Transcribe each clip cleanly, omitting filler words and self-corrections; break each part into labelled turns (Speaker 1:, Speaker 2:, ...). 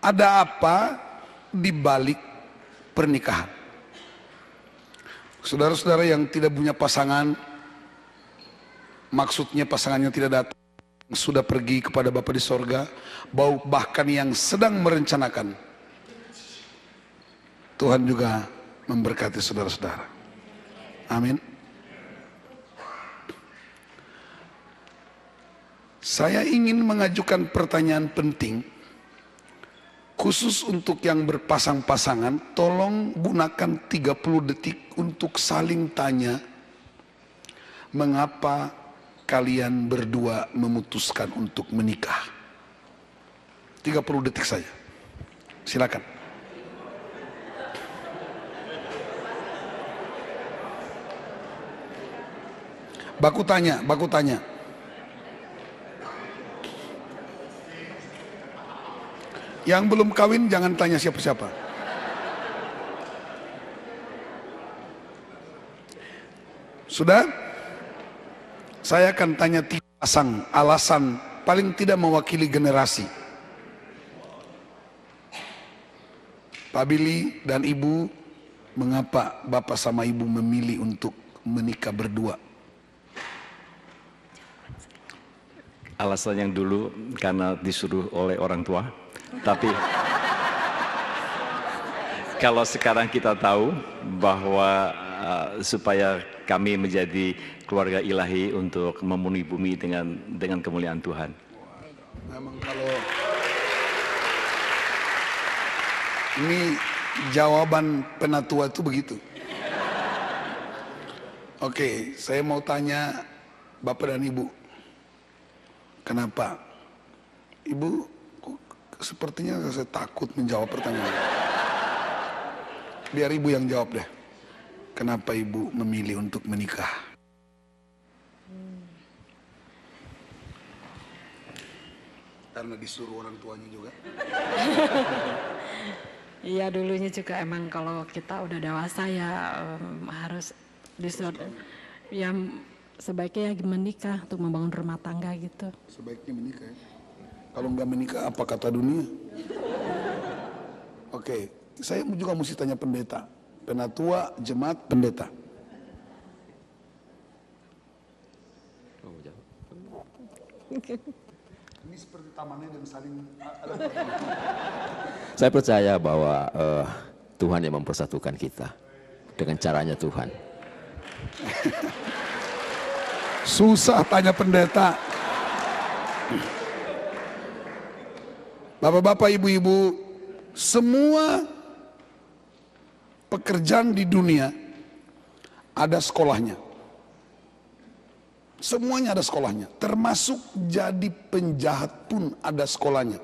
Speaker 1: Ada apa di balik pernikahan? Saudara-saudara yang tidak punya pasangan, maksudnya pasangannya tidak datang, sudah pergi kepada Bapa di sorga, bahkan yang sedang merencanakan, Tuhan juga memberkati saudara-saudara. Amin. Saya ingin mengajukan pertanyaan penting, khusus untuk yang berpasang-pasangan. Tolong gunakan 30 detik untuk saling tanya, mengapa kalian berdua memutuskan untuk menikah. 30 detik saja. Silakan. Baku tanya. Yang belum kawin jangan tanya siapa-siapa. Sudah? Saya akan tanya 3 pasang alasan paling tidak mewakili generasi. Pak Billy dan Ibu, mengapa Bapak sama Ibu memilih untuk menikah berdua?
Speaker 2: Alasan yang dulu karena disuruh oleh orang tua. Tapi kalau sekarang kita tahu bahwa supaya kami menjadi keluarga ilahi untuk memenuhi bumi dengan kemuliaan Tuhan.
Speaker 1: Memang kalau ini jawaban penatua itu begitu. Oke, saya mau tanya Bapak dan Ibu, kenapa? Ibu, sepertinya saya takut menjawab pertanyaan. Biar Ibu yang jawab deh. Kenapa Ibu memilih untuk menikah? Karena disuruh orang tuanya juga.
Speaker 3: Iya, dulunya juga emang kalau kita udah dewasa ya harus disuruh. Ya sebaiknya ya menikah untuk membangun rumah tangga gitu.
Speaker 1: Sebaiknya menikah ya. Kalau nggak menikah apa kata dunia? Oke, saya juga mesti tanya pendeta, penatua, jemaat, pendeta. Ini seperti tamannya dan saling.
Speaker 4: Saya percaya bahwa Tuhan yang mempersatukan kita dengan caranya Tuhan.
Speaker 1: Susah tanya pendeta. Bapak-bapak, ibu-ibu, semua pekerjaan di dunia ada sekolahnya. Semuanya ada sekolahnya, termasuk jadi penjahat pun ada sekolahnya.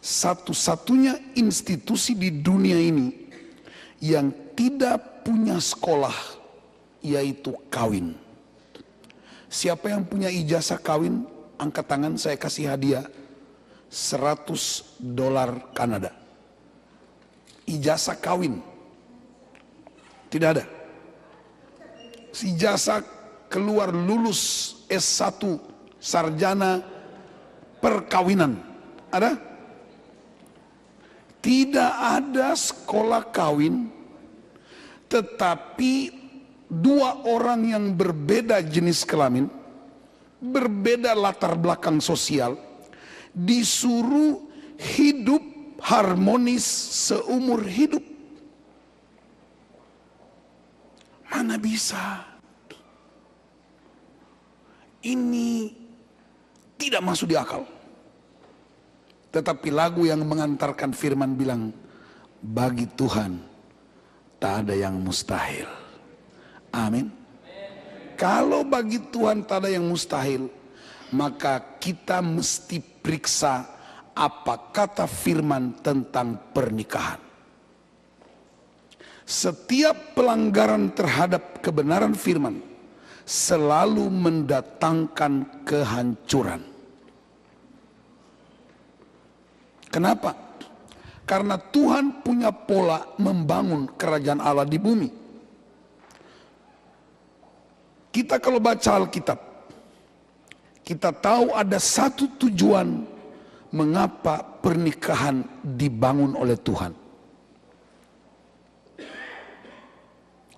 Speaker 1: Satu-satunya institusi di dunia ini yang tidak punya sekolah yaitu kawin. Siapa yang punya ijazah kawin, angkat tangan, saya kasih hadiah $100 Kanada. Ijazah kawin tidak ada. Ijazah keluar lulus S1 sarjana perkawinan ada? Tidak ada sekolah kawin. Tetapi 2 orang yang berbeda jenis kelamin, berbeda latar belakang sosial, disuruh hidup harmonis seumur hidup. Mana bisa? Ini tidak masuk di akal. Tetapi lagu yang mengantarkan firman bilang, bagi Tuhan tak ada yang mustahil. Amin. Kalau bagi Tuhan tak ada yang mustahil, maka kita mesti periksa apa kata firman tentang pernikahan. Setiap pelanggaran terhadap kebenaran firman selalu mendatangkan kehancuran. Kenapa? Karena Tuhan punya pola membangun kerajaan Allah di bumi. Kita kalau baca Alkitab, kita tahu ada satu tujuan mengapa pernikahan dibangun oleh Tuhan.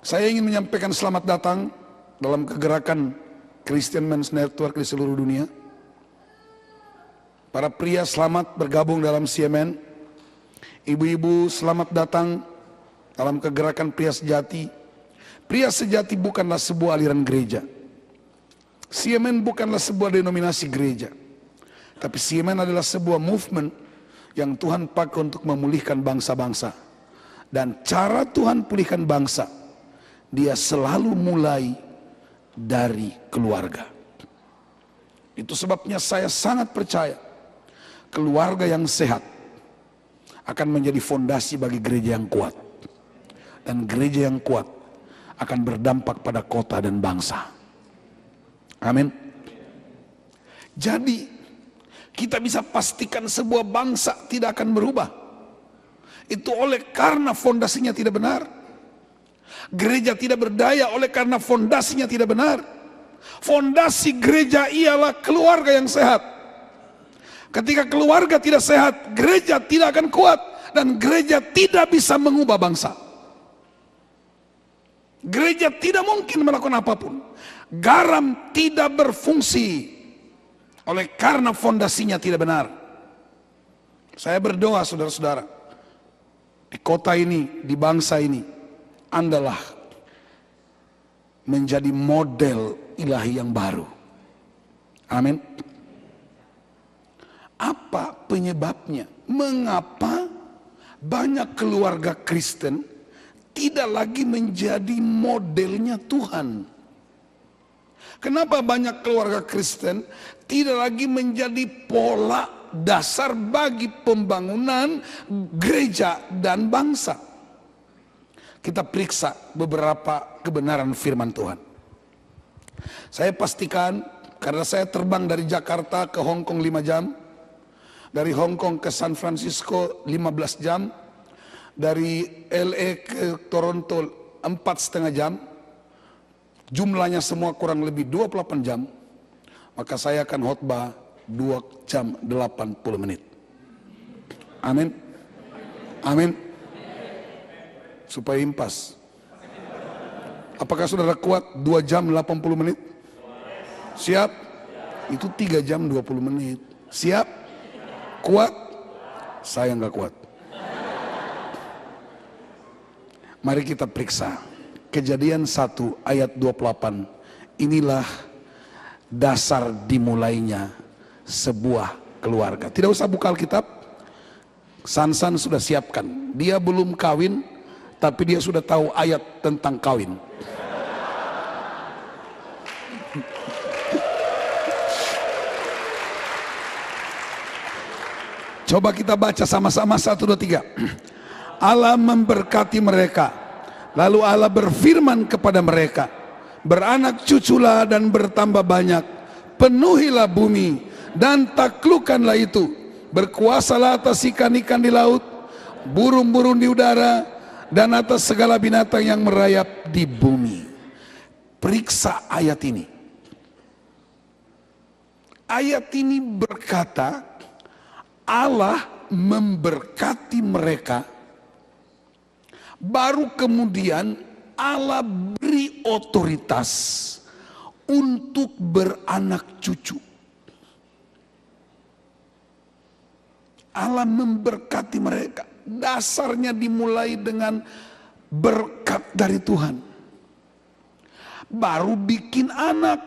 Speaker 1: Saya ingin menyampaikan selamat datang dalam kegerakan Christian Men's Network di seluruh dunia. Para pria selamat bergabung dalam CMN. Ibu-ibu selamat datang dalam kegerakan pria sejati. Pria sejati bukanlah sebuah aliran gereja. CMN bukanlah sebuah denominasi gereja. Tapi CMN adalah sebuah movement yang Tuhan pakai untuk memulihkan bangsa-bangsa. Dan cara Tuhan pulihkan bangsa, Dia selalu mulai dari keluarga. Itu sebabnya saya sangat percaya keluarga yang sehat akan menjadi fondasi bagi gereja yang kuat. Dan gereja yang kuat akan berdampak pada kota dan bangsa. Amin. Jadi kita bisa pastikan sebuah bangsa tidak akan berubah. Itu oleh karena fondasinya tidak benar. Gereja tidak berdaya oleh karena fondasinya tidak benar. Fondasi gereja ialah keluarga yang sehat. Ketika keluarga tidak sehat, gereja tidak akan kuat. Dan gereja tidak bisa mengubah bangsa. Gereja tidak mungkin melakukan apapun. Garam tidak berfungsi oleh karena fondasinya tidak benar. Saya berdoa saudara-saudara, di kota ini, di bangsa ini, Andalah menjadi model ilahi yang baru. Amin. Apa penyebabnya? Mengapa banyak keluarga Kristen tidak lagi menjadi modelnya Tuhan? Kenapa banyak keluarga Kristen tidak lagi menjadi pola dasar bagi pembangunan gereja dan bangsa? Kita periksa beberapa kebenaran firman Tuhan. Saya pastikan, karena saya terbang dari Jakarta ke Hong Kong 5 jam, dari Hong Kong ke San Francisco 15 jam, dari LA ke Toronto 4,5 jam, jumlahnya semua kurang lebih 28 jam, maka saya akan khotbah 2 jam 80 menit. Amin. Amin. Supaya impas. Apakah saudara kuat 2 jam 80 menit? Siap? Itu 3 jam 20 menit. Siap? Kuat? Saya nggak kuat. Mari kita periksa Kejadian 1 ayat 28. Inilah dasar dimulainya sebuah keluarga. Tidak usah buka Alkitab. Sansan sudah siapkan. Dia belum kawin, tapi dia sudah tahu ayat tentang kawin. Coba kita baca sama-sama 1, 2, 3. Allah memberkati mereka. Lalu Allah berfirman kepada mereka, beranak cuculah dan bertambah banyak. Penuhilah bumi dan taklukkanlah itu. Berkuasalah atas ikan-ikan di laut, burung-burung di udara, dan atas segala binatang yang merayap di bumi. Periksa ayat ini. Ayat ini berkata, Allah memberkati mereka, baru kemudian Allah beri otoritas untuk beranak cucu. Allah memberkati mereka. Dasarnya dimulai dengan berkat dari Tuhan. Baru bikin anak.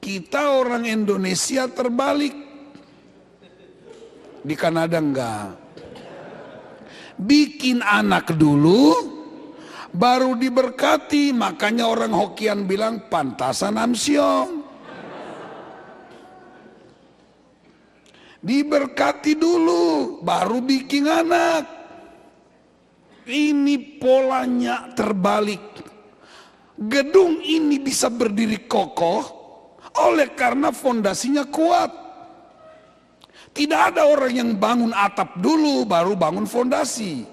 Speaker 1: Kita orang Indonesia terbalik. Di Kanada enggak. Bikin anak dulu, baru diberkati. Makanya orang Hokian bilang pantasan amsyong. Diberkati dulu, baru bikin anak. Ini polanya terbalik. Gedung ini bisa berdiri kokoh oleh karena fondasinya kuat. Tidak ada orang yang bangun atap dulu baru bangun fondasi.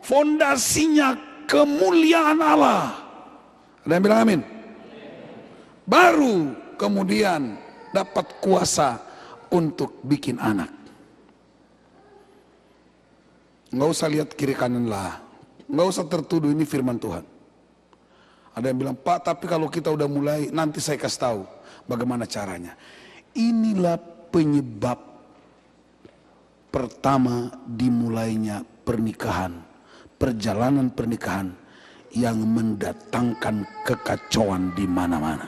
Speaker 1: Fondasinya kemuliaan Allah. Ada yang bilang amin? Baru kemudian dapat kuasa untuk bikin anak. Nggak usah lihat kiri kanan lah. Nggak usah tertuduh, ini firman Tuhan. Ada yang bilang, Pak, tapi kalau kita udah mulai, nanti saya kasih tahu bagaimana caranya. Inilah penyebab pertama dimulainya pernikahan, perjalanan pernikahan yang mendatangkan kekacauan di mana-mana.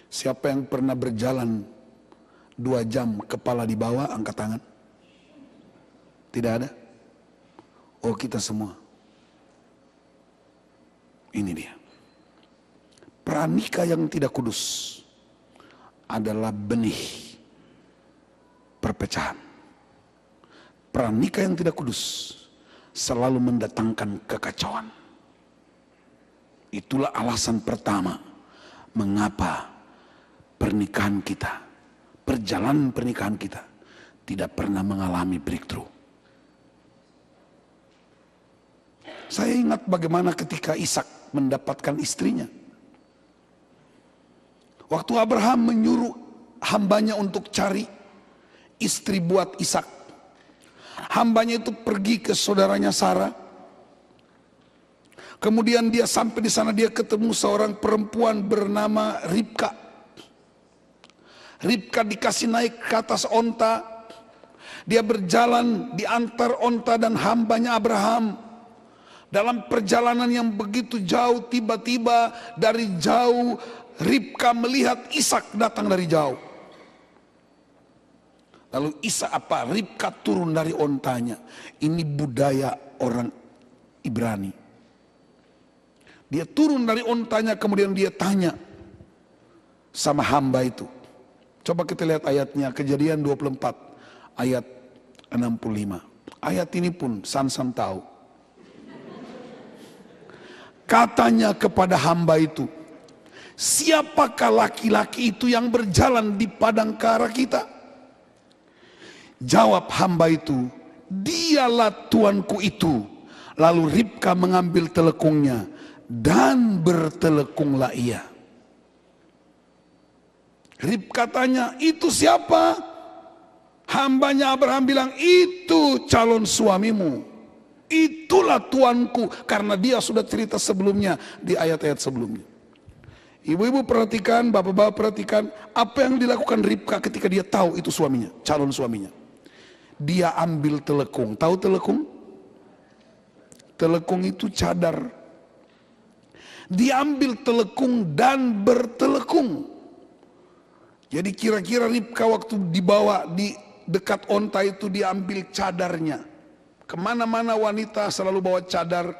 Speaker 1: Siapa yang pernah berjalan 2 jam kepala di bawah, angkat tangan. Tidak ada? Oh, kita semua. Ini dia. Pranikah yang tidak kudus adalah benih perpecahan. Pranikah yang tidak kudus selalu mendatangkan kekacauan. Itulah alasan pertama mengapa pernikahan kita, perjalanan pernikahan kita tidak pernah mengalami breakthrough. Saya ingat bagaimana ketika Ishak mendapatkan istrinya. Waktu Abraham menyuruh hambanya untuk cari istri buat Ishak. Hambanya itu pergi ke saudaranya Sarah. Kemudian dia sampai di sana, dia ketemu seorang perempuan bernama Ribka. Ribka dikasih naik ke atas onta. Dia berjalan di antar onta dan hambanya Abraham. Dalam perjalanan yang begitu jauh, tiba-tiba dari jauh Ribka melihat Ishak datang dari jauh. Lalu Ribka turun dari ontanya. Ini budaya orang Ibrani. Dia turun dari ontanya, kemudian dia tanya sama hamba itu. Coba kita lihat ayatnya, Kejadian 24 ayat 65. Ayat ini pun Sansan tahu. Katanya kepada hamba itu, siapakah laki-laki itu yang berjalan di padang kara kita? Jawab hamba itu, dialah tuanku itu. Lalu Ribka mengambil telekungnya dan bertelekunglah ia. Ribka tanya, itu siapa? Hambanya Abraham bilang, itu calon suamimu. Itulah tuanku, karena dia sudah cerita sebelumnya di ayat-ayat sebelumnya. Ibu-ibu perhatikan, bapak-bapak perhatikan, apa yang dilakukan Ribka ketika dia tahu itu suaminya, calon suaminya. Dia ambil telekung. Tahu telekung? Telekung itu cadar. Dia ambil telekung dan bertelekung. Jadi kira-kira Ribka waktu dibawa di dekat onta itu, dia ambil cadarnya. Kemana-mana wanita selalu bawa cadar.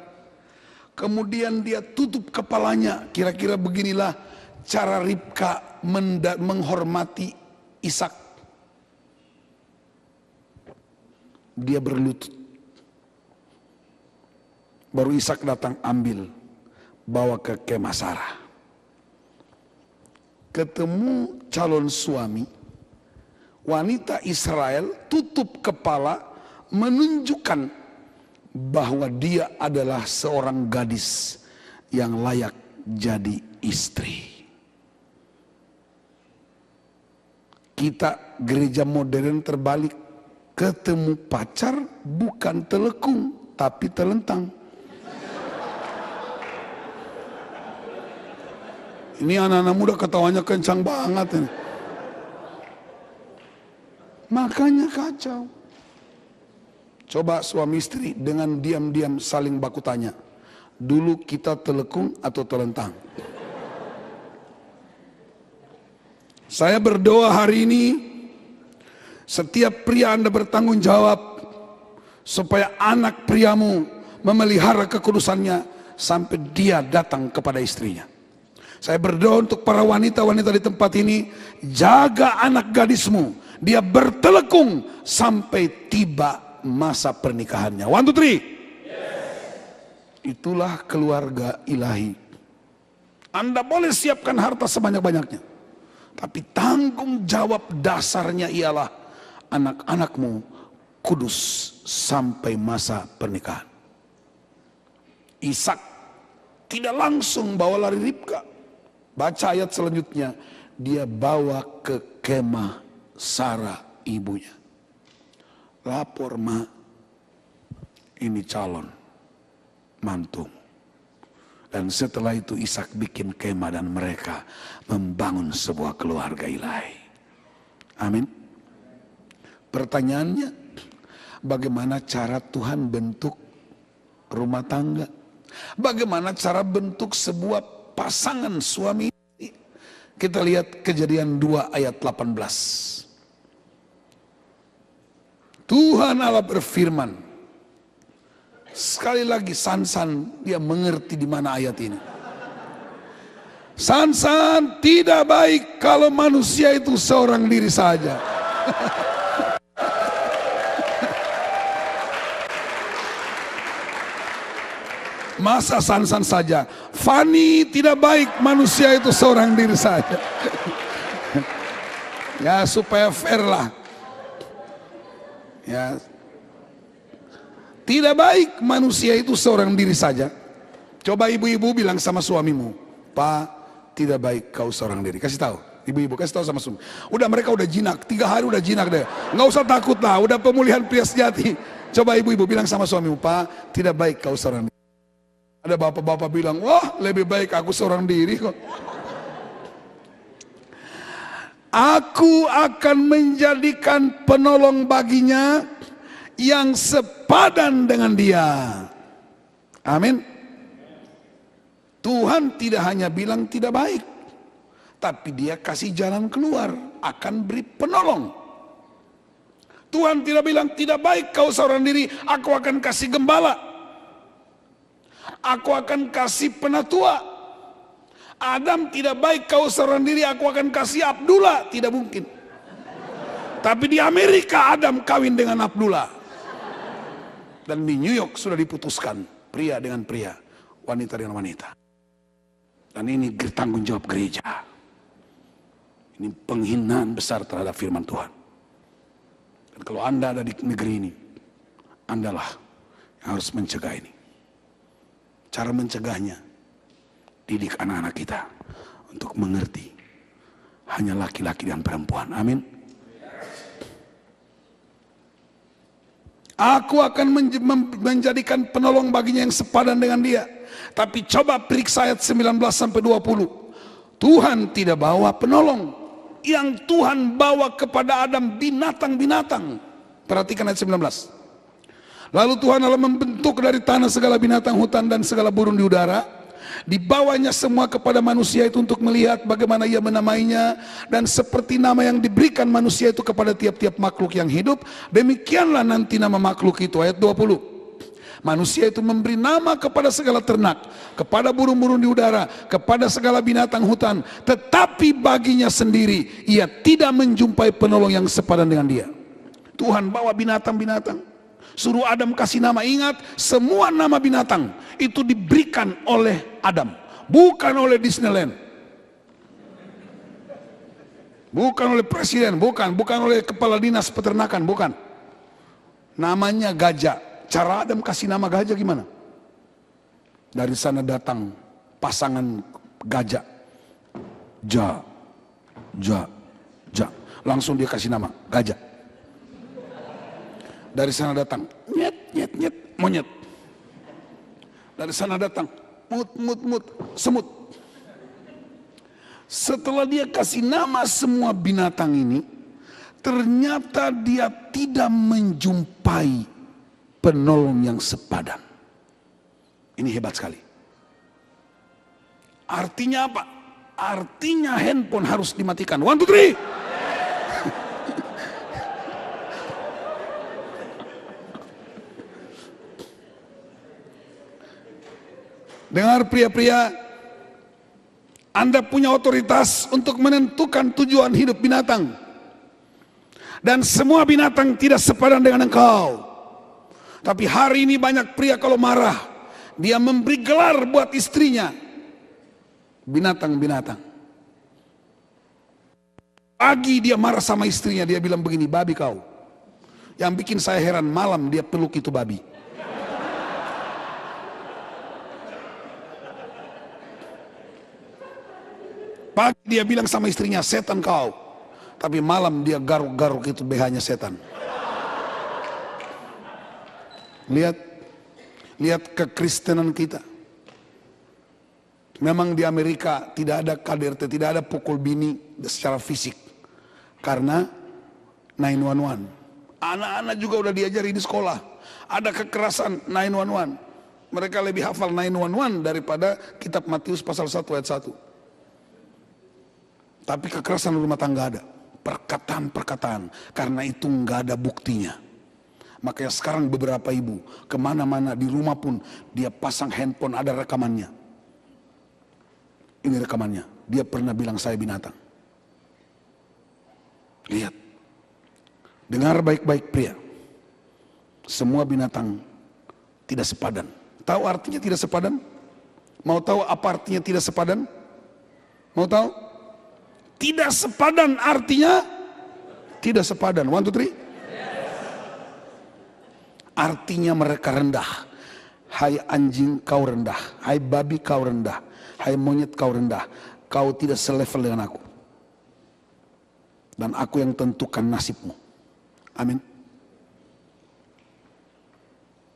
Speaker 1: Kemudian dia tutup kepalanya. Kira-kira beginilah cara Ribka menghormati Ishak. Dia berlutut. Baru Ishak datang ambil, bawa ke kemah Sarah. Ketemu calon suami, wanita Israel tutup kepala, menunjukkan bahwa dia adalah seorang gadis yang layak jadi istri. Kita gereja modern terbalik, ketemu pacar bukan telekung tapi telentang. Ini anak-anak muda ketawanya kencang banget ini. Makanya kacau. Coba suami istri dengan diam-diam saling baku tanya. Dulu kita telekung atau telentang? Saya berdoa hari ini, setiap pria Anda bertanggung jawab supaya anak priamu memelihara kekudusannya sampai dia datang kepada istrinya. Saya berdoa untuk para wanita-wanita di tempat ini, jaga anak gadismu, dia bertelekung sampai tiba masa pernikahannya. 1, 2, 3. Itulah keluarga ilahi. Anda boleh siapkan harta sebanyak-banyaknya, tapi tanggung jawab dasarnya ialah anak-anakmu kudus sampai masa pernikahan. Ishak tidak langsung bawa lari Ribka. Baca ayat selanjutnya. Dia bawa ke kemah Sarah ibunya. Lapor, Ma, ini calon mantumu. Dan setelah itu Ishak bikin kemah dan mereka membangun sebuah keluarga ilahi. Amin. Pertanyaannya, bagaimana cara Tuhan bentuk rumah tangga? Bagaimana cara bentuk sebuah pasangan suami istri? Kita lihat Kejadian 2 ayat 18. Tuhan Allah berfirman. Sekali lagi Sansan dia mengerti di mana ayat ini. Sansan, tidak baik kalau manusia itu seorang diri saja. Masa Sansan saja? Fani, tidak baik manusia itu seorang diri saja. Ya supaya fair lah. Ya. Tidak baik manusia itu seorang diri saja. Coba ibu-ibu bilang sama suamimu, Pak, tidak baik kau seorang diri. Kasih tahu, ibu-ibu kasih tahu sama suami. Udah mereka udah jinak, 3 hari udah jinak deh. Nggak usah takut lah, udah pemulihan pria sejati. Coba ibu-ibu bilang sama suamimu, Pak, tidak baik kau seorang diri. Ada bapak-bapak bilang, wah lebih baik aku seorang diri kok. Aku akan menjadikan penolong baginya yang sepadan dengan dia. Amin. Tuhan tidak hanya bilang tidak baik, tapi dia kasih jalan keluar, akan beri penolong. Tuhan tidak bilang tidak baik kau seorang diri, aku akan kasih gembala. Aku akan kasih penatua. Adam, tidak baik kau seorang diri, aku akan kasih Abdullah. Tidak mungkin. Tapi di Amerika Adam kawin dengan Abdullah. Dan di New York sudah diputuskan pria dengan pria, wanita dengan wanita. Dan ini tanggung jawab gereja. Ini penghinaan besar terhadap firman Tuhan. Dan kalau Anda ada di negeri ini, Andalah yang harus mencegah ini. Cara mencegahnya, didik anak-anak kita untuk mengerti hanya laki-laki dan perempuan. Amin. Aku akan menjadikan penolong baginya yang sepadan dengan dia. Tapi coba periksa ayat 19-20. Tuhan tidak bawa penolong. Yang Tuhan bawa kepada Adam binatang-binatang. Perhatikan ayat 19. Lalu Tuhan Allah membentuk dari tanah segala binatang hutan dan segala burung di udara. Dibawanya semua kepada manusia itu untuk melihat bagaimana ia menamainya. Dan seperti nama yang diberikan manusia itu kepada tiap-tiap makhluk yang hidup, demikianlah nanti nama makhluk itu. Ayat 20. Manusia itu memberi nama kepada segala ternak, kepada burung-burung di udara, kepada segala binatang hutan. Tetapi baginya sendiri ia tidak menjumpai penolong yang sepadan dengan dia. Tuhan bawa binatang-binatang, suruh Adam kasih nama. Ingat, semua nama binatang itu diberikan oleh Adam, bukan oleh Disneyland, bukan oleh presiden, bukan oleh kepala dinas peternakan, bukan. Namanya gajah. Cara Adam kasih nama gajah gimana? Dari sana datang pasangan gajah, ja. Langsung dia kasih nama gajah. Dari sana datang nyet, monyet. Dari sana datang mut, semut. Setelah dia kasih nama semua binatang ini, ternyata dia tidak menjumpai penolong yang sepadan. Ini hebat sekali. Artinya apa? Artinya handphone harus dimatikan. 1, 2, 3. Dengar pria-pria, Anda punya otoritas untuk menentukan tujuan hidup binatang. Dan semua binatang tidak sepadan dengan engkau. Tapi hari ini banyak pria kalau marah, dia memberi gelar buat istrinya binatang-binatang. Pagi dia marah sama istrinya, dia bilang begini, babi kau. Yang bikin saya heran, malam dia peluk itu babi. Pagi dia bilang sama istrinya, setan kau. Tapi malam dia garuk-garuk itu BH-nya setan. Lihat kekristenan kita. Memang di Amerika tidak ada KDRT, tidak ada pukul bini secara fisik. Karena 911. Anak-anak juga udah diajari di sekolah. Ada kekerasan 911. Mereka lebih hafal 911 daripada kitab Matius pasal 1 ayat 1. Tapi kekerasan rumah tangga ada. Perkataan-perkataan. Karena itu nggak ada buktinya. Makanya sekarang beberapa ibu kemana-mana di rumah pun dia pasang handphone, ada rekamannya. Ini rekamannya. Dia pernah bilang saya binatang. Lihat. Dengar baik-baik pria. Semua binatang tidak sepadan. Tahu artinya tidak sepadan? Mau tahu apa artinya tidak sepadan? Mau tahu? Tidak sepadan artinya tidak sepadan. 1, 2, 3. Artinya mereka rendah. Hai anjing kau rendah. Hai babi kau rendah. Hai monyet kau rendah. Kau tidak selevel dengan aku. Dan aku yang tentukan nasibmu. Amin.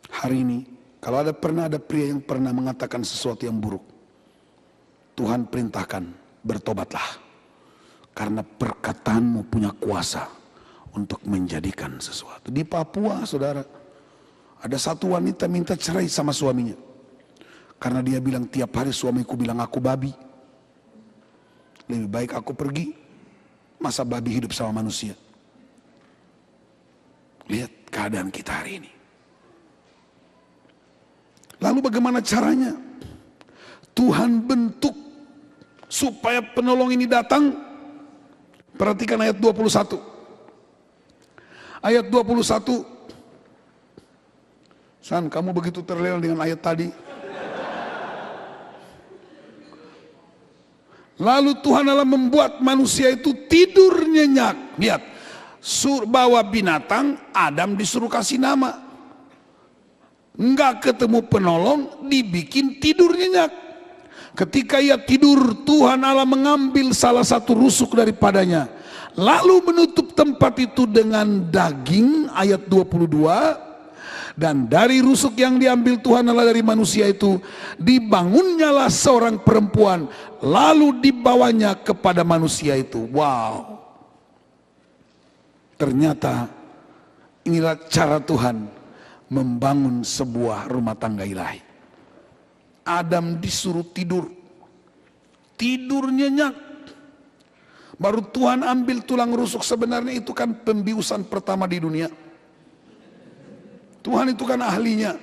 Speaker 1: Hari ini, kalau pernah ada pria yang pernah mengatakan sesuatu yang buruk, Tuhan perintahkan, bertobatlah. Karena perkataanmu punya kuasa untuk menjadikan sesuatu. Di Papua, saudara, ada satu wanita minta cerai sama suaminya. Karena dia bilang tiap hari suamiku bilang aku babi. Lebih baik aku pergi. Masa babi hidup sama manusia. Lihat keadaan kita hari ini. Lalu bagaimana caranya? Tuhan bentuk supaya penolong ini datang. Perhatikan ayat 21. Ayat 21. San, kamu begitu terlena dengan ayat tadi. Lalu Tuhan Allah membuat manusia itu tidur nyenyak. Lihat, bawa binatang, Adam disuruh kasih nama. Enggak ketemu penolong, dibikin tidur nyenyak. Ketika ia tidur, Tuhan Allah mengambil salah satu rusuk daripadanya. Lalu menutup tempat itu dengan daging, ayat 22. Dan dari rusuk yang diambil Tuhan Allah dari manusia itu, dibangunnyalah seorang perempuan, lalu dibawanya kepada manusia itu. Wow. Ternyata inilah cara Tuhan membangun sebuah rumah tangga ilahi. Adam disuruh tidur. Tidur nyenyak. Baru Tuhan ambil tulang rusuk, sebenarnya itu kan pembiusan pertama di dunia. Tuhan itu kan ahlinya.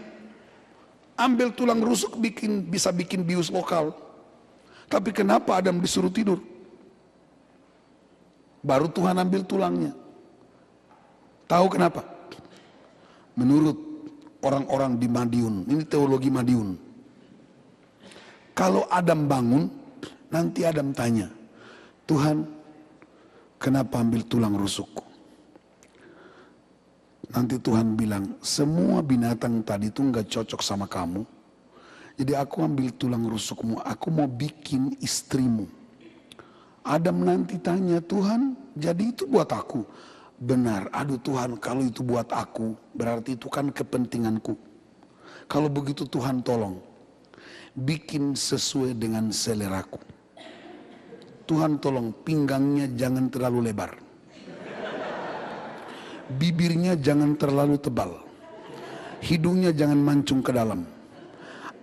Speaker 1: Ambil tulang rusuk bisa bikin bius lokal. Tapi kenapa Adam disuruh tidur? Baru Tuhan ambil tulangnya. Tahu kenapa? Menurut orang-orang di Madiun, ini teologi Madiun. Kalau Adam bangun, nanti Adam tanya, Tuhan, kenapa ambil tulang rusukku? Nanti Tuhan bilang, semua binatang tadi itu nggak cocok sama kamu. Jadi aku ambil tulang rusukmu, aku mau bikin istrimu. Adam nanti tanya, Tuhan, jadi itu buat aku. Benar, aduh Tuhan, kalau itu buat aku, berarti itu kan kepentinganku. Kalau begitu Tuhan tolong, bikin sesuai dengan seleraku. Tuhan tolong, pinggangnya jangan terlalu lebar. Bibirnya jangan terlalu tebal. Hidungnya jangan mancung ke dalam.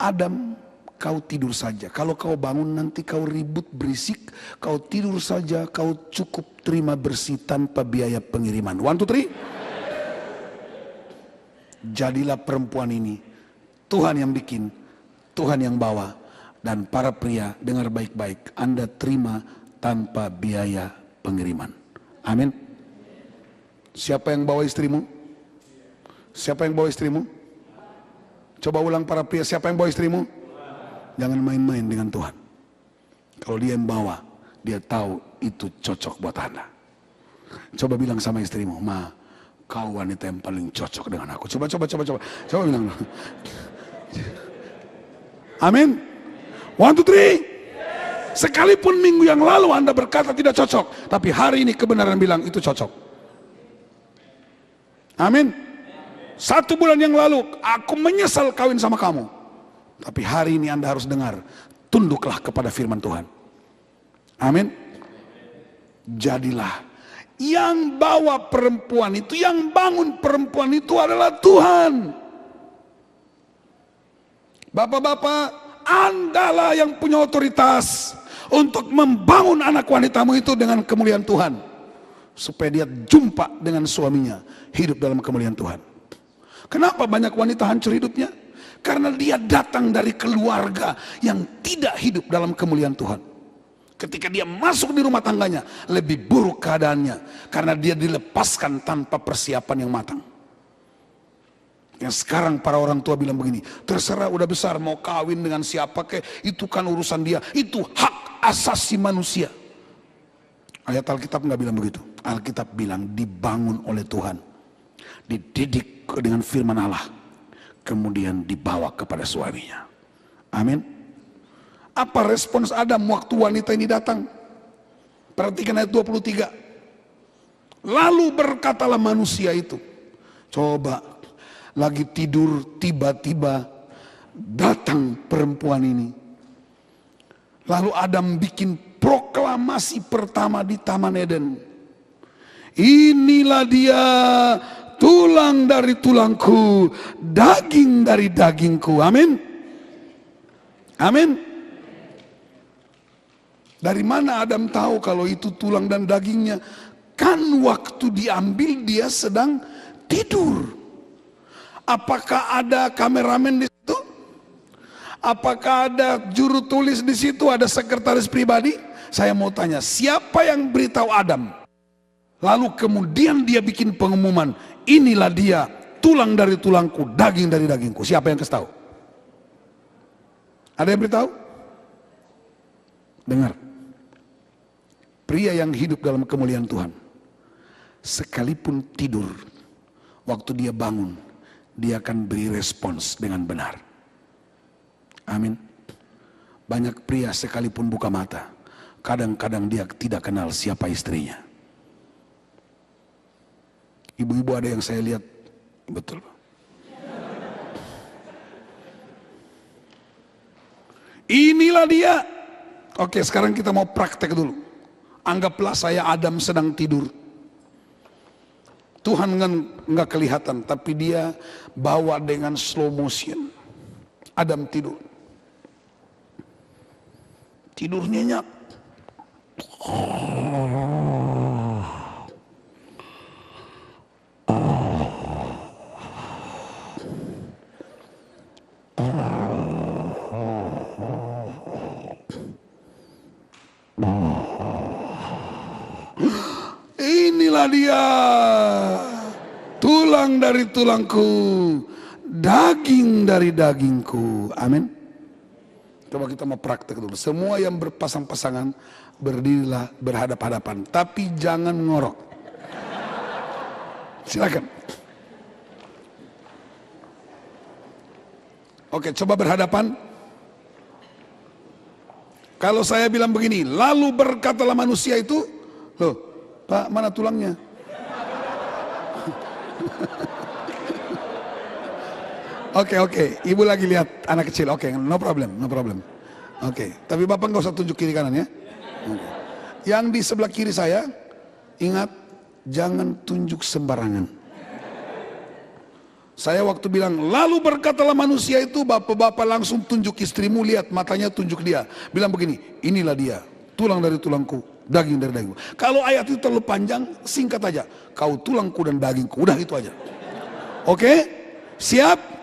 Speaker 1: Adam, kau tidur saja. Kalau kau bangun nanti kau ribut berisik. Kau tidur saja, kau cukup terima bersih tanpa biaya pengiriman. 1, 2, 3. Jadilah perempuan ini. Tuhan yang bikin, Tuhan yang bawa. Dan para pria, dengar baik-baik. Anda terima tanpa biaya pengiriman. Amin. Siapa yang bawa istrimu? Siapa yang bawa istrimu? Coba ulang para pria, siapa yang bawa istrimu? Jangan main-main dengan Tuhan. Kalau dia yang bawa, dia tahu itu cocok buat Anda. Coba bilang sama istrimu, Ma, kau wanita yang paling cocok dengan aku. Coba bilang. Amin. 1, 2, 3. Sekalipun minggu yang lalu Anda berkata tidak cocok, tapi hari ini kebenaran bilang itu cocok. Amin. 1 bulan yang lalu aku menyesal kawin sama kamu, tapi hari ini Anda harus dengar, tunduklah kepada firman Tuhan. Amin. Jadilah. Yang bawa perempuan itu, yang bangun perempuan itu adalah Tuhan. Bapak-bapak, Andalah yang punya otoritas untuk membangun anak wanitamu itu dengan kemuliaan Tuhan, supaya dia jumpa dengan suaminya, hidup dalam kemuliaan Tuhan. Kenapa banyak wanita hancur hidupnya? Karena dia datang dari keluarga yang tidak hidup dalam kemuliaan Tuhan. Ketika dia masuk di rumah tangganya, lebih buruk keadaannya, karena dia dilepaskan tanpa persiapan yang matang. Yang sekarang para orang tua bilang begini, terserah udah besar mau kawin dengan siapa kek, itu kan urusan dia, itu hak asasi manusia. Ayat Alkitab nggak bilang begitu. Alkitab bilang dibangun oleh Tuhan, dididik dengan firman Allah, kemudian dibawa kepada suaminya. Amin. Apa respons Adam waktu wanita ini datang? Perhatikan ayat 23. Lalu berkatalah manusia itu, coba lagi tidur, tiba-tiba datang perempuan ini. Lalu Adam bikin proklamasi pertama di Taman Eden. Inilah dia, tulang dari tulangku, daging dari dagingku. Amin. Amin. Dari mana Adam tahu kalau itu tulang dan dagingnya? Kan waktu diambil dia sedang tidur. Apakah ada kameramen di situ? Apakah ada juru tulis di situ? Ada sekretaris pribadi? Saya mau tanya, siapa yang beritahu Adam? Lalu kemudian dia bikin pengumuman, inilah dia, tulang dari tulangku, daging dari dagingku. Siapa yang kasih tahu? Ada yang beritahu? Dengar. Pria yang hidup dalam kemuliaan Tuhan, sekalipun tidur, waktu dia bangun, dia akan beri respons dengan benar. Amin. Banyak pria sekalipun buka mata, kadang-kadang dia tidak kenal siapa istrinya. Ibu-ibu ada yang saya lihat, betul. Inilah dia. Oke, sekarang kita mau praktek dulu. Anggaplah saya Adam sedang tidur. Tuhan nggak kelihatan, tapi dia bawa dengan slow motion. Adam tidur. Tidur nyenyak. Inilah dia, tulang dari tulangku, daging dari dagingku. Amin. Coba kita mau praktek dulu. Semua yang berpasang-pasangan berdirilah berhadap-hadapan, tapi jangan ngorok. Silakan. Oke, coba berhadapan. Kalau saya bilang begini, lalu berkatalah manusia itu, loh, Pak, mana tulangnya? Oke, ibu lagi lihat anak kecil. Oke, no problem. Oke, tapi Bapak nggak usah tunjuk kiri kanan ya. Okay. Yang di sebelah kiri saya, ingat, jangan tunjuk sembarangan. Saya waktu bilang, lalu berkatalah manusia itu, bapak-bapak langsung tunjuk istrimu, lihat matanya tunjuk dia. Bilang begini, inilah dia, tulang dari tulangku, daging dari dagingku. Kalau ayat itu terlalu panjang, singkat aja. Kau tulangku dan dagingku, udah itu aja. Oke? Siap?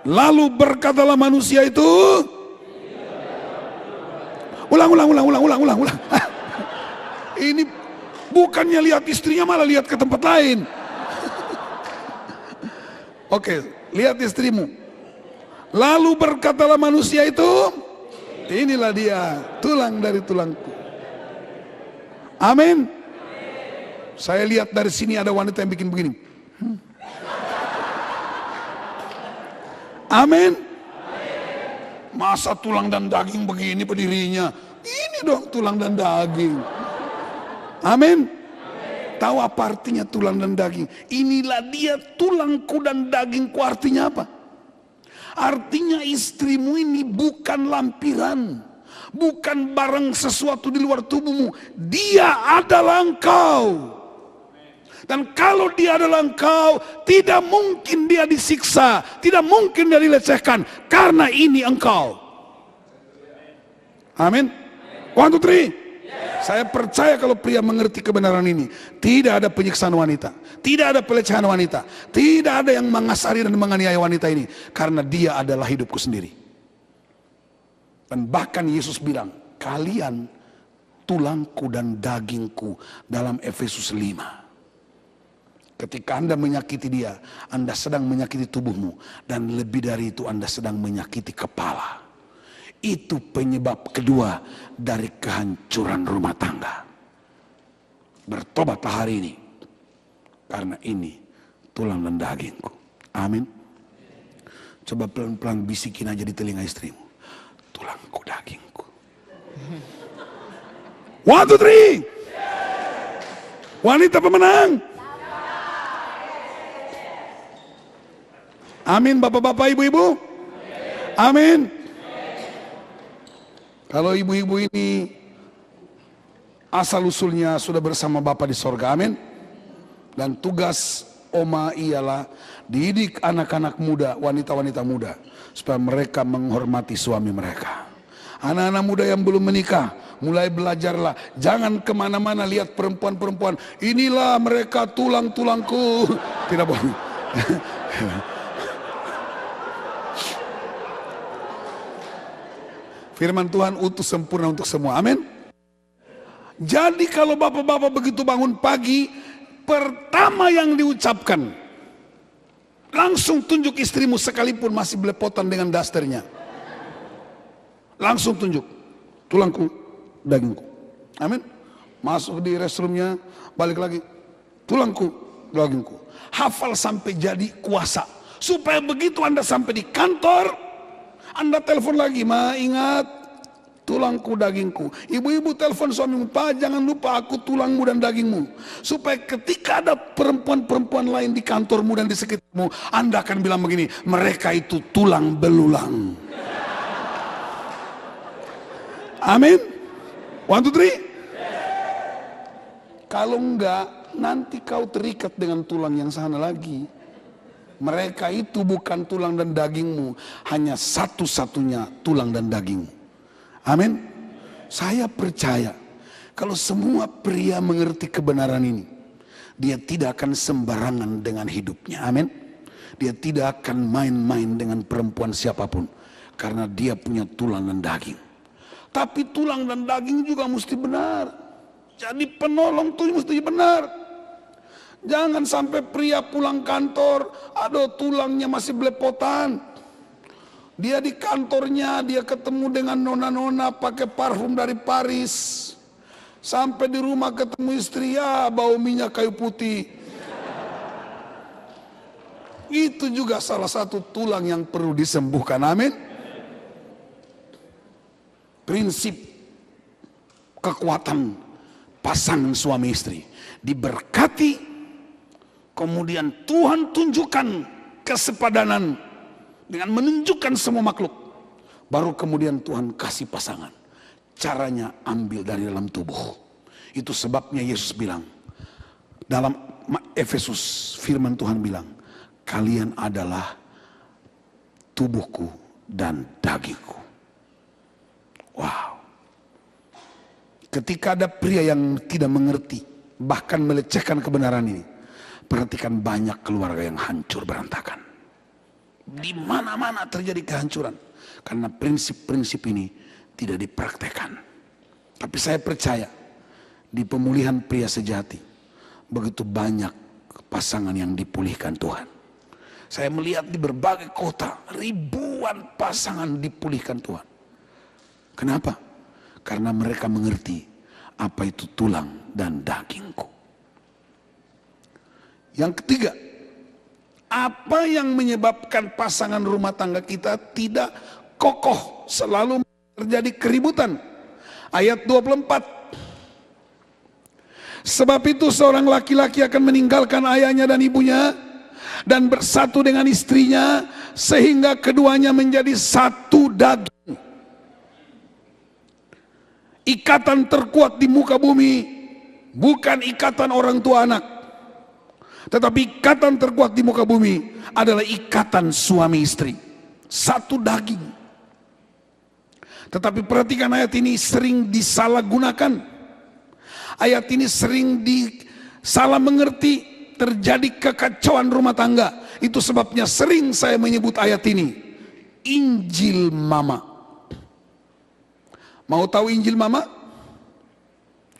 Speaker 1: Lalu berkatalah manusia itu, ulang. Ini bukannya lihat istrinya, malah lihat ke tempat lain. Oke, lihat istrimu. Lalu berkatalah manusia itu, inilah dia, tulang dari tulangku. Amin. Saya lihat dari sini ada wanita yang bikin begini. Amin. Masa tulang dan daging begini berdirinya? Ini dong tulang dan daging. Amin. Tahu apa artinya tulang dan daging? Inilah dia tulangku dan dagingku, artinya apa? Artinya istrimu ini bukan lampiran, bukan barang sesuatu di luar tubuhmu. Dia adalah engkau. Dan kalau dia adalah engkau, tidak mungkin dia disiksa, tidak mungkin dia dilecehkan, karena ini engkau. Amin. 1, 2, 3. Saya percaya kalau pria mengerti kebenaran ini, tidak ada penyiksaan wanita, tidak ada pelecehan wanita, tidak ada yang mengasari dan menganiaya wanita ini, karena dia adalah hidupku sendiri. Dan bahkan Yesus bilang, kalian tulangku dan dagingku, dalam Efesus 5. Ketika Anda menyakiti dia, Anda sedang menyakiti tubuhmu, dan lebih dari itu Anda sedang menyakiti kepala. Itu penyebab kedua dari kehancuran rumah tangga. Bertobatlah hari ini, karena ini tulang dan dagingku. Amin. Coba pelan-pelan bisikin aja di telinga istrimu, tulangku dagingku. 1, 2, 3. Wanita pemenang. Amin, bapak-bapak, ibu-ibu. Amin. Kalau ibu-ibu ini asal usulnya sudah bersama Bapa di sorga, amin. Dan tugas Oma ialah didik anak-anak muda, wanita-wanita muda, supaya mereka menghormati suami mereka. Anak-anak muda yang belum menikah, mulai belajarlah. Jangan kemana-mana lihat perempuan-perempuan. Inilah mereka tulang-tulangku. Tidak boleh. Firman Tuhan utuh sempurna untuk semua. Amin. Jadi kalau bapak-bapak begitu bangun pagi, pertama yang diucapkan, langsung tunjuk istrimu sekalipun masih belepotan dengan dasternya. Langsung tunjuk, tulangku, dagingku. Amin. Masuk di restroomnya, balik lagi, tulangku, dagingku. Hafal sampai jadi kuasa. Supaya begitu Anda sampai di kantor, Anda telepon lagi, ma ingat tulangku dagingku. Ibu-ibu telepon suamimu, Pak jangan lupa aku tulangmu dan dagingmu. Supaya ketika ada perempuan-perempuan lain di kantormu dan di sekitarmu, Anda akan bilang begini, mereka itu tulang belulang. Amin. 1, 2, 3. Kalau enggak, nanti kau terikat dengan tulang yang sana lagi. Mereka itu bukan tulang dan dagingmu, hanya satu-satunya tulang dan dagingmu. Amin. Saya percaya kalau semua pria mengerti kebenaran ini, dia tidak akan sembarangan dengan hidupnya. Amin. Dia tidak akan main-main dengan perempuan siapapun, karena dia punya tulang dan daging. Tapi tulang dan daging juga mesti benar. Jadi penolong itu mesti benar. Jangan sampai pria pulang kantor, aduh tulangnya masih belepotan. Dia di kantornya, dia ketemu dengan nona-nona pakai parfum dari Paris. Sampai di rumah ketemu istri, ya bau minyak kayu putih. Itu juga salah satu tulang yang perlu disembuhkan, amin. Prinsip kekuatan pasangan suami istri diberkati. Kemudian Tuhan tunjukkan kesepadanan dengan menunjukkan semua makhluk. Baru kemudian Tuhan kasih pasangan. Caranya ambil dari dalam tubuh. Itu sebabnya Yesus bilang, dalam Efesus firman Tuhan bilang, kalian adalah tubuhku dan dagingku. Wow. Ketika ada pria yang tidak mengerti, bahkan melecehkan kebenaran ini, perhatikan banyak keluarga yang hancur berantakan. Di mana-mana terjadi kehancuran karena prinsip-prinsip ini tidak dipraktekkan. Tapi saya percaya di pemulihan pria sejati begitu banyak pasangan yang dipulihkan Tuhan. Saya melihat di berbagai kota ribuan pasangan dipulihkan Tuhan. Kenapa? Karena mereka mengerti apa itu tulang dan dagingku. Yang ketiga, apa yang menyebabkan pasangan rumah tangga kita tidak kokoh, selalu terjadi keributan? Ayat 24. Sebab itu seorang laki-laki akan meninggalkan ayahnya dan ibunya dan bersatu dengan istrinya sehingga keduanya menjadi satu daging. Ikatan terkuat di muka bumi bukan ikatan orang tua anak, tetapi ikatan terkuat di muka bumi adalah ikatan suami istri, satu daging. Tetapi perhatikan, ayat ini sering disalahgunakan. Ayat ini sering disalah mengerti, terjadi kekacauan rumah tangga. Itu sebabnya sering saya menyebut ayat ini Injil Mama. Mau tahu Injil Mama?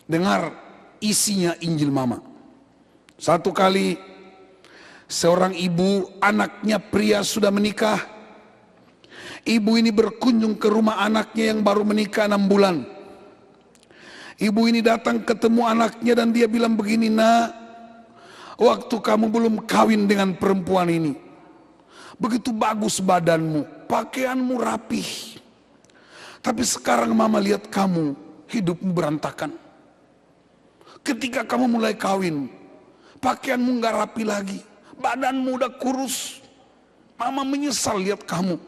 Speaker 1: Dengar isinya Injil Mama. Satu kali seorang ibu, anaknya pria sudah menikah. Ibu ini berkunjung ke rumah anaknya yang baru menikah 6 bulan. Ibu ini datang ketemu anaknya dan dia bilang begini, "Nak, waktu kamu belum kawin dengan perempuan ini, begitu bagus badanmu, pakaianmu rapih. Tapi sekarang mama lihat kamu, hidupmu berantakan. Ketika kamu mulai kawin, pakaianmu gak rapi lagi, badanmu udah kurus. Mama menyesal lihat kamu."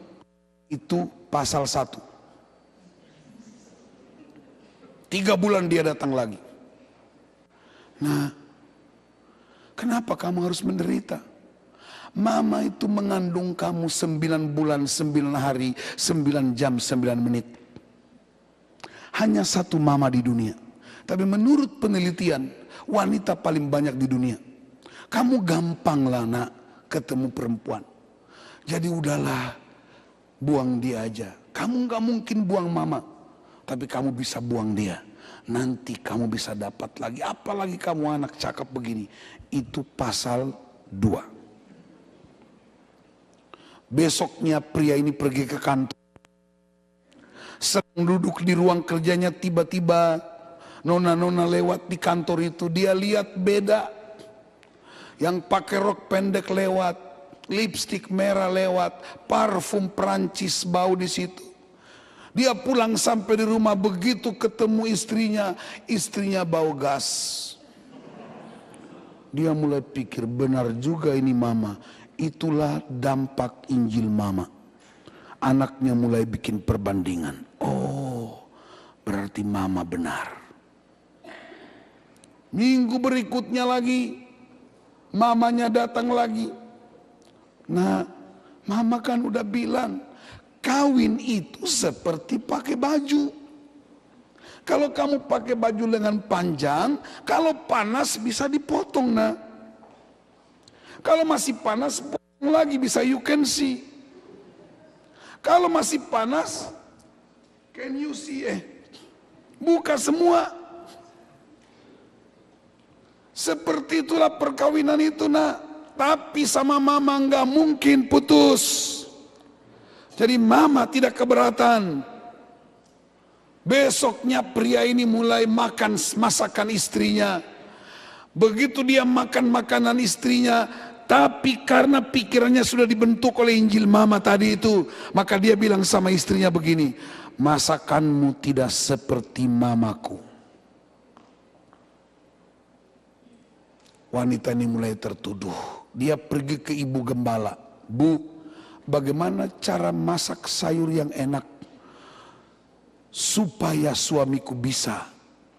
Speaker 1: Itu pasal 1. 3 bulan dia datang lagi. Nah, kenapa kamu harus menderita? Mama itu mengandung kamu 9 bulan, 9 hari, 9 jam, 9 menit. Hanya satu mama di dunia. Tapi menurut penelitian, wanita paling banyak di dunia. Kamu gampang lah nak ketemu perempuan. Jadi udahlah, buang dia aja. Kamu gak mungkin buang mama, tapi kamu bisa buang dia. Nanti kamu bisa dapat lagi, apalagi kamu anak cakep begini. Itu pasal 2. Besoknya pria ini pergi ke kantor. Sedang duduk di ruang kerjanya, tiba-tiba nona-nona lewat di kantor itu. Dia lihat beda. Yang pakai rok pendek lewat, lipstik merah lewat, parfum Prancis bau di situ. Dia pulang sampai di rumah, begitu ketemu istrinya bau gas. Dia mulai pikir, benar juga ini mama. Itulah dampak Injil Mama. Anaknya mulai bikin perbandingan. Oh, berarti mama benar. Minggu berikutnya lagi, mamanya datang lagi. Nah, mama kan udah bilang, kawin itu seperti pakai baju. Kalau kamu pakai baju lengan panjang, kalau panas bisa dipotong, nah. Kalau masih panas, potong lagi, bisa you can see. Kalau masih panas, can you see? Buka semua. Seperti itulah perkawinan itu, nak. Tapi sama mama nggak mungkin putus. Jadi mama tidak keberatan. Besoknya pria ini mulai makan masakan istrinya. Begitu dia makan makanan istrinya, tapi karena pikirannya sudah dibentuk oleh Injil Mama tadi itu, maka dia bilang sama istrinya begini, "Masakanmu tidak seperti mamaku." Wanita ini mulai tertuduh. Dia pergi ke ibu gembala. "Bu, bagaimana cara masak sayur yang enak supaya suamiku bisa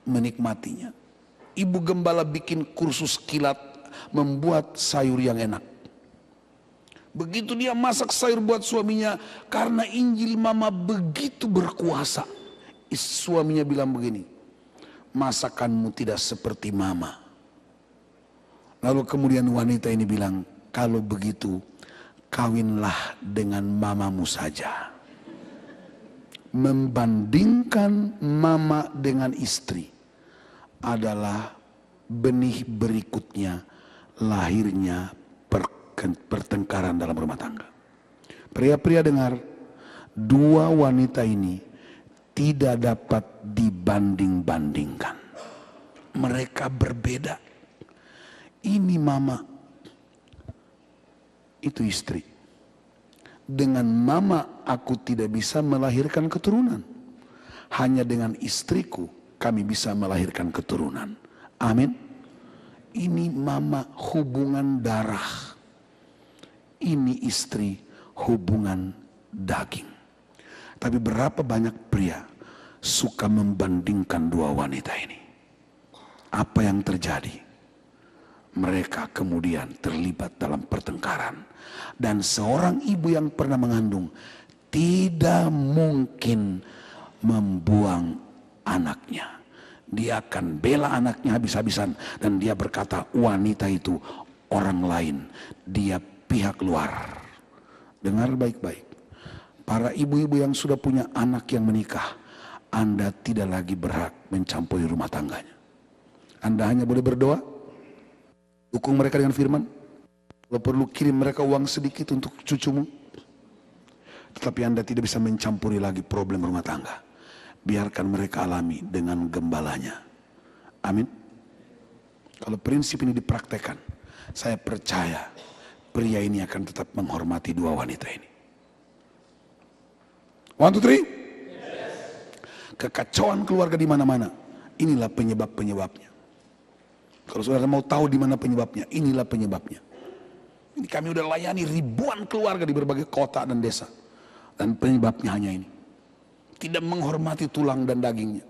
Speaker 1: menikmatinya?" Ibu gembala bikin kursus kilat membuat sayur yang enak. Begitu dia masak sayur buat suaminya, karena Injil Mama begitu berkuasa, suaminya bilang begini, "Masakanmu tidak seperti mama." Lalu kemudian wanita ini bilang, "Kalau begitu kawinlah dengan mamamu saja." Membandingkan mama dengan istri adalah benih berikutnya lahirnya pertengkaran dalam rumah tangga. Pria-pria dengar, dua wanita ini tidak dapat dibanding-bandingkan. Mereka berbeda. Ini mama, itu istri. Dengan mama aku tidak bisa melahirkan keturunan. hanya dengan istriku kami bisa melahirkan keturunan. Amin. Ini mama hubungan darah, ini istri hubungan daging. Tapi berapa banyak pria suka membandingkan dua wanita ini. Apa yang terjadi? Mereka kemudian terlibat dalam pertengkaran. Dan seorang ibu yang pernah mengandung tidak mungkin membuang anaknya. Dia akan bela anaknya habis-habisan. Dan dia berkata, wanita itu orang lain. Dia pihak luar. Dengar baik-baik. Para ibu-ibu yang sudah punya anak yang menikah, Anda tidak lagi berhak mencampuri rumah tangganya. Anda hanya boleh berdoa, dukung mereka dengan firman. Kalau perlu kirim mereka uang sedikit untuk cucumu. Tetapi Anda tidak bisa mencampuri lagi problem rumah tangga. Biarkan mereka alami dengan gembalanya. Amin. Kalau prinsip ini dipraktekkan, saya percaya pria ini akan tetap menghormati dua wanita ini. 1, 2, 3. Kekacauan keluarga di mana-mana. Inilah penyebab-penyebabnya. Kalau saudara mau tahu di mana penyebabnya, inilah penyebabnya. Ini kami udah layani ribuan keluarga di berbagai kota dan desa. Dan penyebabnya hanya ini. Tidak menghormati tulang dan dagingnya.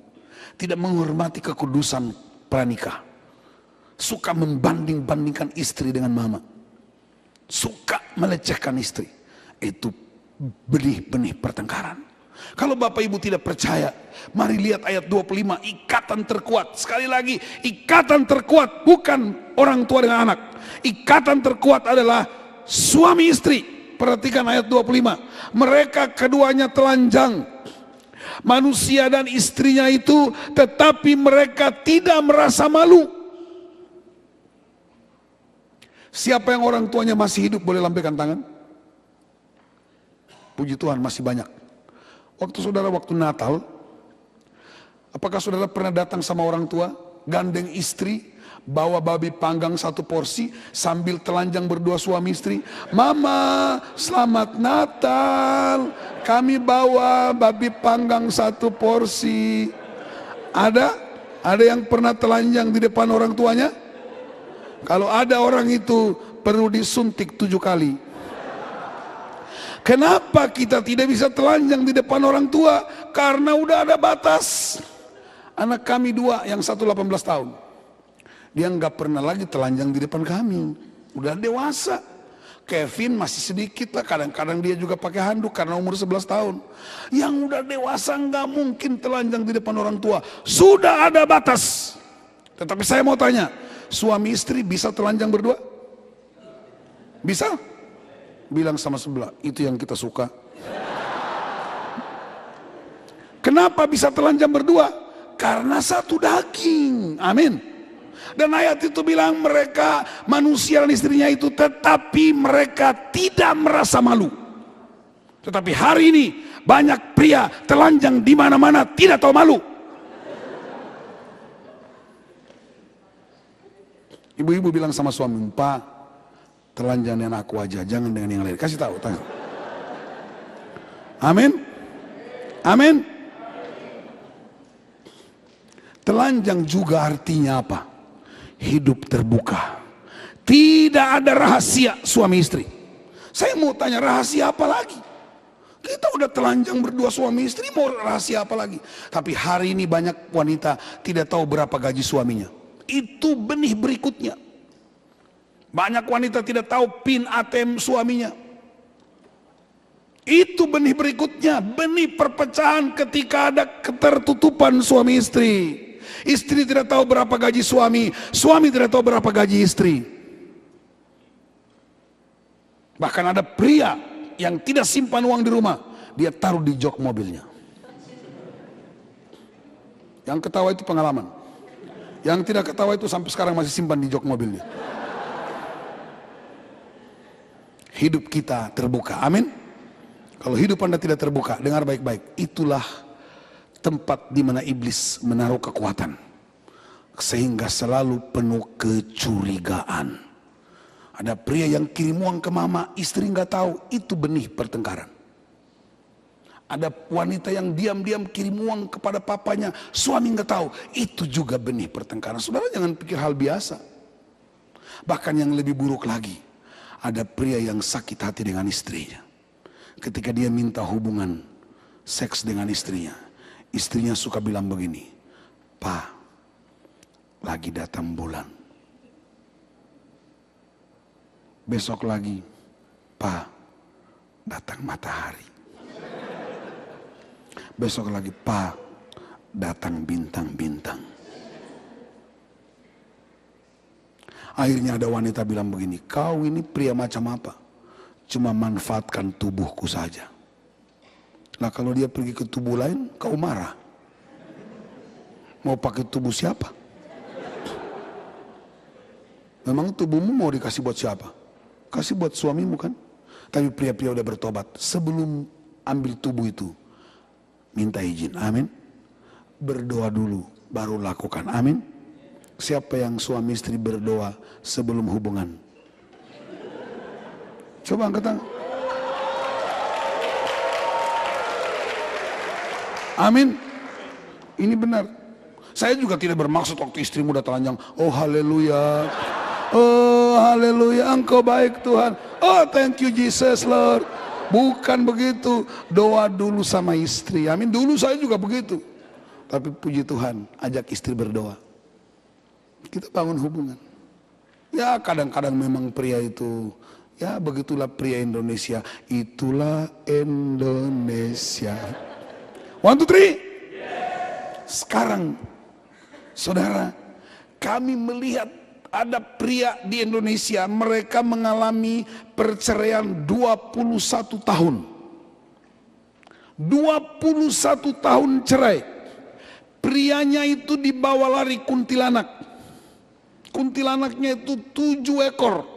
Speaker 1: Tidak menghormati kekudusan pranikah. Suka membanding-bandingkan istri dengan mama. Suka melecehkan istri. Itu benih-benih pertengkaran. Kalau Bapak Ibu tidak percaya, mari lihat ayat 25, ikatan terkuat. Sekali lagi, ikatan terkuat bukan orang tua dengan anak. Ikatan terkuat adalah suami istri. Perhatikan ayat 25. Mereka keduanya telanjang, manusia dan istrinya itu, tetapi mereka tidak merasa malu. Siapa yang orang tuanya masih hidup boleh lambaikan tangan? Puji Tuhan, masih banyak. Waktu Natal, apakah saudara pernah datang sama orang tua, gandeng istri, bawa babi panggang 1 porsi, sambil telanjang berdua suami istri? Mama, selamat Natal, kami bawa babi panggang 1 porsi. Ada yang pernah telanjang di depan orang tuanya? Kalau ada orang itu perlu disuntik 7 kali. Kenapa kita tidak bisa telanjang di depan orang tua? Karena udah ada batas. Anak kami 2, yang 1 18 tahun. Dia nggak pernah lagi telanjang di depan kami. Udah dewasa. Kevin masih sedikit lah. Kadang-kadang dia juga pakai handuk karena umur 11 tahun. Yang udah dewasa nggak mungkin telanjang di depan orang tua. Sudah ada batas. Tetapi saya mau tanya, suami istri bisa telanjang berdua? Bisa? Bilang sama sebelah, itu yang kita suka. Kenapa bisa telanjang berdua? Karena satu daging. Amin. Dan ayat itu bilang mereka manusia dan istrinya itu, tetapi mereka tidak merasa malu. Tetapi hari ini banyak pria telanjang di mana-mana tidak tahu malu. Ibu-ibu bilang sama suami, Pak, telanjang dengan aku aja, jangan dengan yang lain. Kasih tahu, tanya. Amin. Amin. Telanjang juga artinya apa? Hidup terbuka. Tidak ada rahasia suami istri. Saya mau tanya, rahasia apa lagi? Kita udah telanjang berdua suami istri, mau rahasia apa lagi? Tapi hari ini banyak wanita tidak tahu berapa gaji suaminya. Itu benih berikutnya. Banyak wanita tidak tahu PIN ATM suaminya. Itu benih berikutnya, benih perpecahan ketika ada ketertutupan suami istri. Istri tidak tahu berapa gaji suami, suami tidak tahu berapa gaji istri. Bahkan ada pria yang tidak simpan uang di rumah, dia taruh di jok mobilnya. Yang ketawa itu pengalaman. Yang tidak ketawa itu sampai sekarang masih simpan di jok mobilnya. Hidup kita terbuka, amin. Kalau hidup Anda tidak terbuka, dengar baik-baik, itulah tempat di mana iblis menaruh kekuatan, sehingga selalu penuh kecurigaan. Ada pria yang kirim uang ke mama, istri nggak tahu, itu benih pertengkaran. Ada wanita yang diam-diam kirim uang kepada papanya, suami nggak tahu. Itu juga benih pertengkaran. Saudara jangan pikir hal biasa. Bahkan yang lebih buruk lagi, ada pria yang sakit hati dengan istrinya. Ketika dia minta hubungan seks dengan istrinya suka bilang begini, "Pak, lagi datang bulan." Besok lagi, "Pak, datang matahari." Besok lagi, "Pak, datang bintang-bintang." Akhirnya ada wanita bilang begini, "Kau ini pria macam apa? Cuma manfaatkan tubuhku saja." Nah kalau dia pergi ke tubuh lain, kau marah. Mau pakai tubuh siapa? Memang tubuhmu mau dikasih buat siapa? Kasih buat suamimu kan? Tapi pria-pria udah bertobat. Sebelum ambil tubuh itu, minta izin, amin. Berdoa dulu, baru lakukan, amin. Siapa yang suami istri berdoa sebelum hubungan? Coba angkat tangan. Amin. Ini benar. Saya juga tidak bermaksud waktu istrimu udah telanjang, "Oh haleluya, oh haleluya, Engkau baik Tuhan, oh thank you Jesus Lord." Bukan begitu. Doa dulu sama istri. Amin. Dulu saya juga begitu. Tapi puji Tuhan, ajak istri berdoa. Kita bangun hubungan. Ya kadang-kadang memang pria itu, ya begitulah pria Indonesia. Itulah Indonesia. 1, 2, 3. Sekarang, saudara, kami melihat ada pria di Indonesia, mereka mengalami perceraian 21 tahun. 21 tahun cerai. Prianya itu dibawa lari kuntilanak. Kuntilanaknya itu 7 ekor.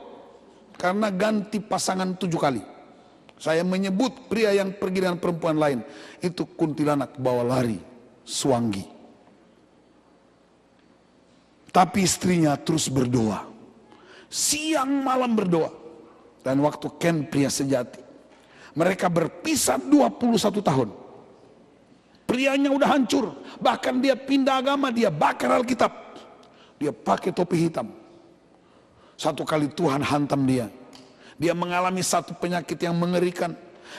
Speaker 1: Karena ganti pasangan 7 kali. Saya menyebut pria yang pergi dengan perempuan lain. Itu kuntilanak bawa lari, suanggi. Tapi istrinya terus berdoa. Siang malam berdoa. Dan waktu Ken pria sejati. Mereka berpisah 21 tahun. Prianya udah hancur. Bahkan dia pindah agama, dia bakar Alkitab. Dia pakai topi hitam. Satu kali Tuhan hantam dia. Dia mengalami satu penyakit yang mengerikan.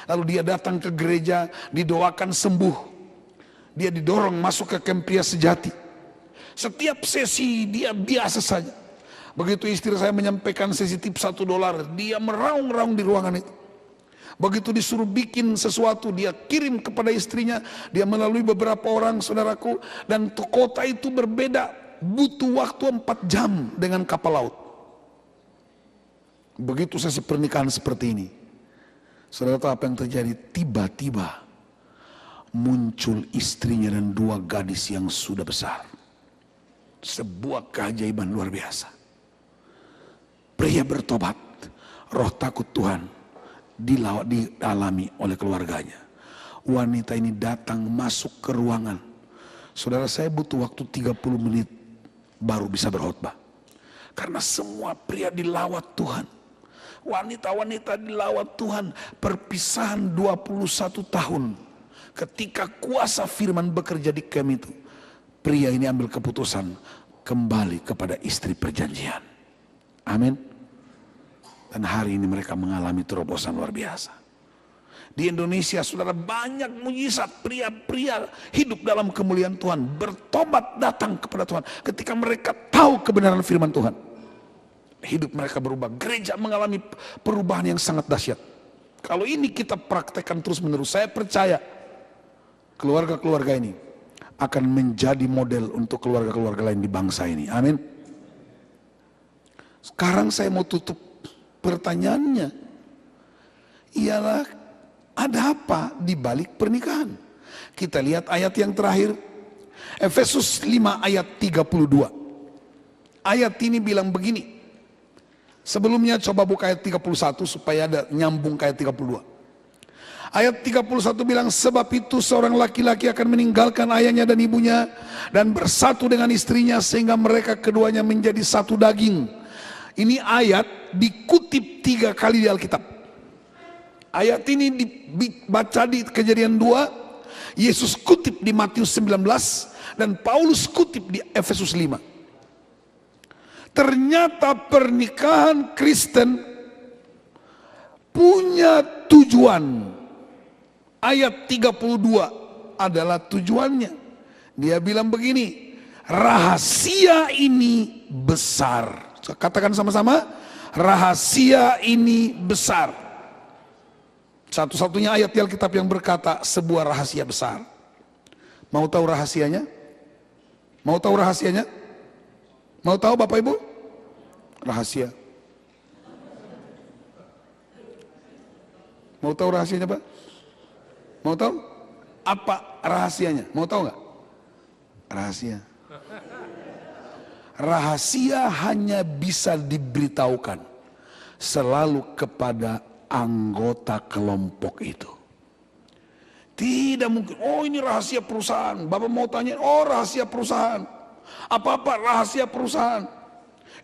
Speaker 1: Lalu dia datang ke gereja, didoakan sembuh. Dia didorong masuk ke kem pria sejati. Setiap sesi dia biasa saja. Begitu istri saya menyampaikan sesi tip $1, dia meraung-raung di ruangan itu. Begitu disuruh bikin sesuatu, dia kirim kepada istrinya. Dia melalui beberapa orang, saudaraku. Dan kota itu berbeda, butuh waktu 4 jam dengan kapal laut. Begitu sesi pernikahan seperti ini, saudara tahu apa yang terjadi? Tiba-tiba muncul istrinya dan 2 gadis yang sudah besar. Sebuah keajaiban luar biasa. Pria bertobat, roh takut Tuhan dialami oleh keluarganya. Wanita ini datang masuk ke ruangan. Saudara, saya butuh waktu 30 menit baru bisa berkhotbah. Karena semua pria dilawat Tuhan. Wanita-wanita dilawat Tuhan. Perpisahan 21 tahun. Ketika kuasa firman bekerja di kem itu, pria ini ambil keputusan kembali kepada istri perjanjian. Amin. Dan hari ini mereka mengalami terobosan luar biasa. Di Indonesia, saudara, banyak mujizat. Pria-pria hidup dalam kemuliaan Tuhan, bertobat datang kepada Tuhan ketika mereka tahu kebenaran firman Tuhan. Hidup mereka berubah. Gereja mengalami perubahan yang sangat dahsyat. Kalau ini kita praktekkan terus menerus, saya percaya keluarga-keluarga ini akan menjadi model untuk keluarga-keluarga lain di bangsa ini. Amin. Sekarang saya mau tutup pertanyaannya. Ialah, ada apa di balik pernikahan? Kita lihat ayat yang terakhir. Efesus 5 ayat 32. Ayat ini bilang begini. Sebelumnya coba buka ayat 31 supaya ada nyambung ke ayat 32. Ayat 31 bilang, sebab itu seorang laki-laki akan meninggalkan ayahnya dan ibunya dan bersatu dengan istrinya sehingga mereka keduanya menjadi satu daging. Ini ayat dikutip 3 kali di Alkitab. Ayat ini dibaca di Kejadian 2, Yesus kutip di Matius 19, dan Paulus kutip di Efesus 5. Ternyata pernikahan Kristen punya tujuan. Ayat 32 adalah tujuannya. Dia bilang begini, rahasia ini besar. Katakan sama-sama, rahasia ini besar. Satu-satunya ayat di Alkitab yang berkata sebuah rahasia besar. Mau tahu rahasianya? Mau tahu rahasianya? Mau tahu Bapak Ibu? Rahasia. Mau tahu rahasianya Pak? Mau tahu? Apa rahasianya? Mau tahu nggak? Rahasia. Rahasia hanya bisa diberitahukan selalu kepada anggota kelompok itu. Tidak mungkin, oh ini rahasia perusahaan. Bapak mau tanya, oh rahasia perusahaan. Apa-apa rahasia perusahaan.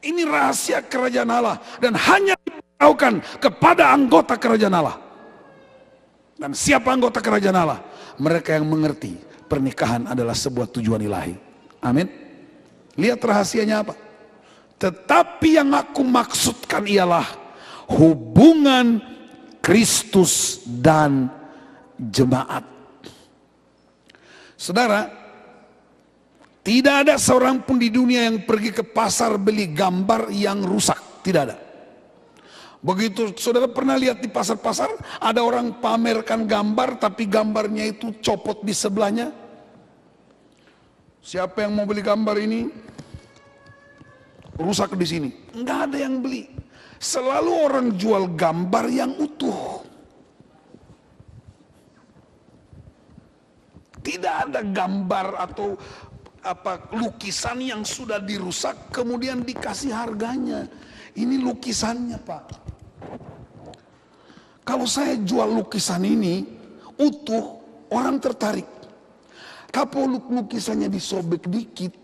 Speaker 1: Ini rahasia kerajaan Allah. Dan hanya diberitahukan kepada anggota kerajaan Allah. Dan siapa anggota kerajaan Allah? Mereka yang mengerti pernikahan adalah sebuah tujuan ilahi. Amin. Lihat rahasianya apa? Tetapi yang aku maksudkan ialah hubungan Kristus dan jemaat. Saudara, tidak ada seorang pun di dunia yang pergi ke pasar beli gambar yang rusak. Tidak ada. Begitu saudara pernah lihat di pasar-pasar, ada orang pamerkan gambar tapi gambarnya itu copot di sebelahnya. Siapa yang mau beli gambar ini? Rusak di sini. Enggak ada yang beli. Selalu orang jual gambar yang utuh. Tidak ada gambar atau lukisan yang sudah dirusak kemudian dikasih harganya. Ini lukisannya Pak. Kalau saya jual lukisan ini utuh, orang tertarik. Kalau lukisannya disobek dikit,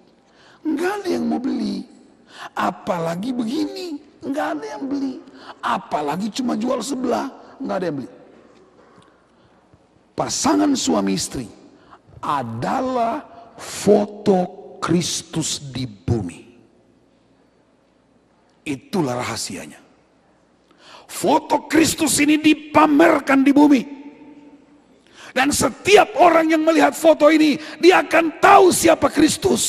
Speaker 1: enggak ada yang mau beli. Apalagi begini, enggak ada yang beli. Apalagi cuma jual sebelah, enggak ada yang beli. Pasangan suami istri adalah foto Kristus di bumi. Itulah rahasianya. Foto Kristus ini dipamerkan di bumi. Dan setiap orang yang melihat foto ini, dia akan tahu siapa Kristus.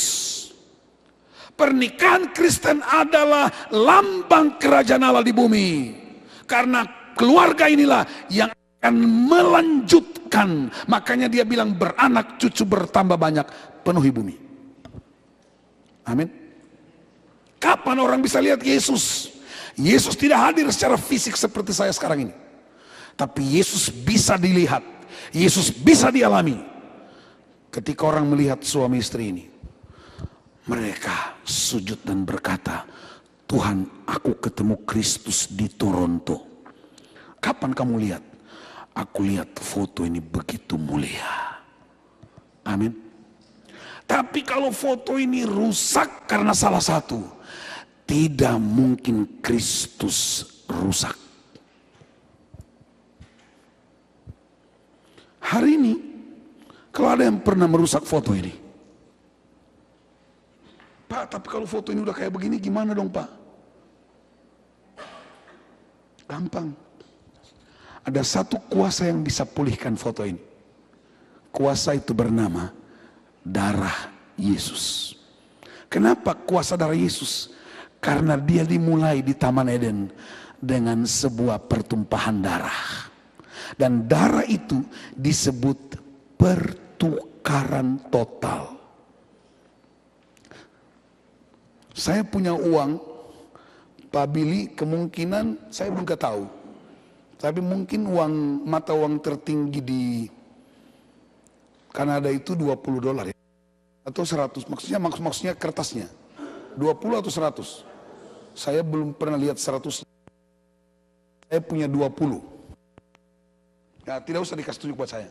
Speaker 1: Pernikahan Kristen adalah lambang kerajaan Allah di bumi. Karena keluarga inilah yang akan melanjutkan. Makanya dia bilang beranak cucu bertambah banyak, penuhi bumi. Amin. Kapan orang bisa lihat Yesus? Yesus tidak hadir secara fisik seperti saya sekarang ini. Tapi Yesus bisa dilihat. Yesus bisa dialami. Ketika orang melihat suami istri ini, mereka sujud dan berkata, Tuhan, aku ketemu Kristus di Toronto. Kapan kamu lihat? Aku lihat foto ini begitu mulia. Amin. Tapi kalau foto ini rusak karena salah satu, tidak mungkin Kristus rusak. Hari ini, kalau ada yang pernah merusak foto ini, Pak, tapi kalau foto ini udah kayak begini gimana dong Pak? Gampang. Ada satu kuasa yang bisa pulihkan foto ini. Kuasa itu bernama darah Yesus. Kenapa kuasa darah Yesus? Karena dia dimulai di Taman Eden dengan sebuah pertumpahan darah. Dan darah itu disebut pertukaran total. Saya punya uang, Pak Billy, kemungkinan saya belum tahu. Tapi mungkin mata uang tertinggi di Kanada itu $20 ya. Atau 100, maksudnya kertasnya. 20 atau 100. Saya belum pernah lihat 100. Saya punya 20. Ya, tidak usah dikasih tunjuk buat saya.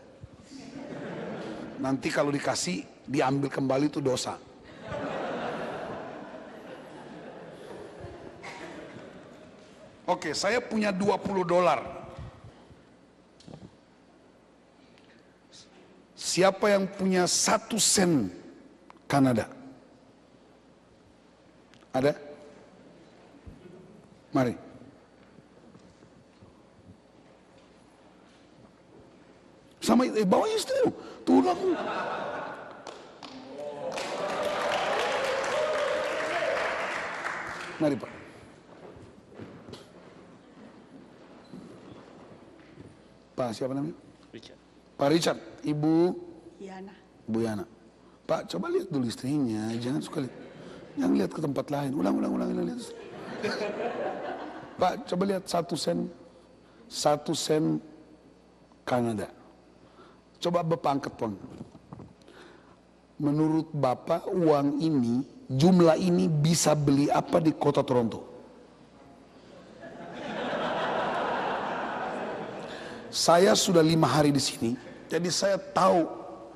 Speaker 1: Nanti kalau dikasih, diambil kembali itu dosa. Oke, saya punya $20. Siapa yang punya 1 sen Kanada? Ada? Mari. Sama bawa istri tulang. Mari Pak. Pak siapa namanya?
Speaker 2: Richard.
Speaker 1: Pak Richard. Ibu
Speaker 5: Yana.
Speaker 1: Bu Yana. Pak coba lihat dulu istrinya, jangan suka lihat. Jangan lihat ke tempat lain. Ulang lihat. Pak coba lihat 1 sen. 1 sen Kanada. Coba Bapak angkat pon. Menurut Bapak uang ini, jumlah ini bisa beli apa di kota Toronto? Saya sudah 5 hari di sini, jadi saya tahu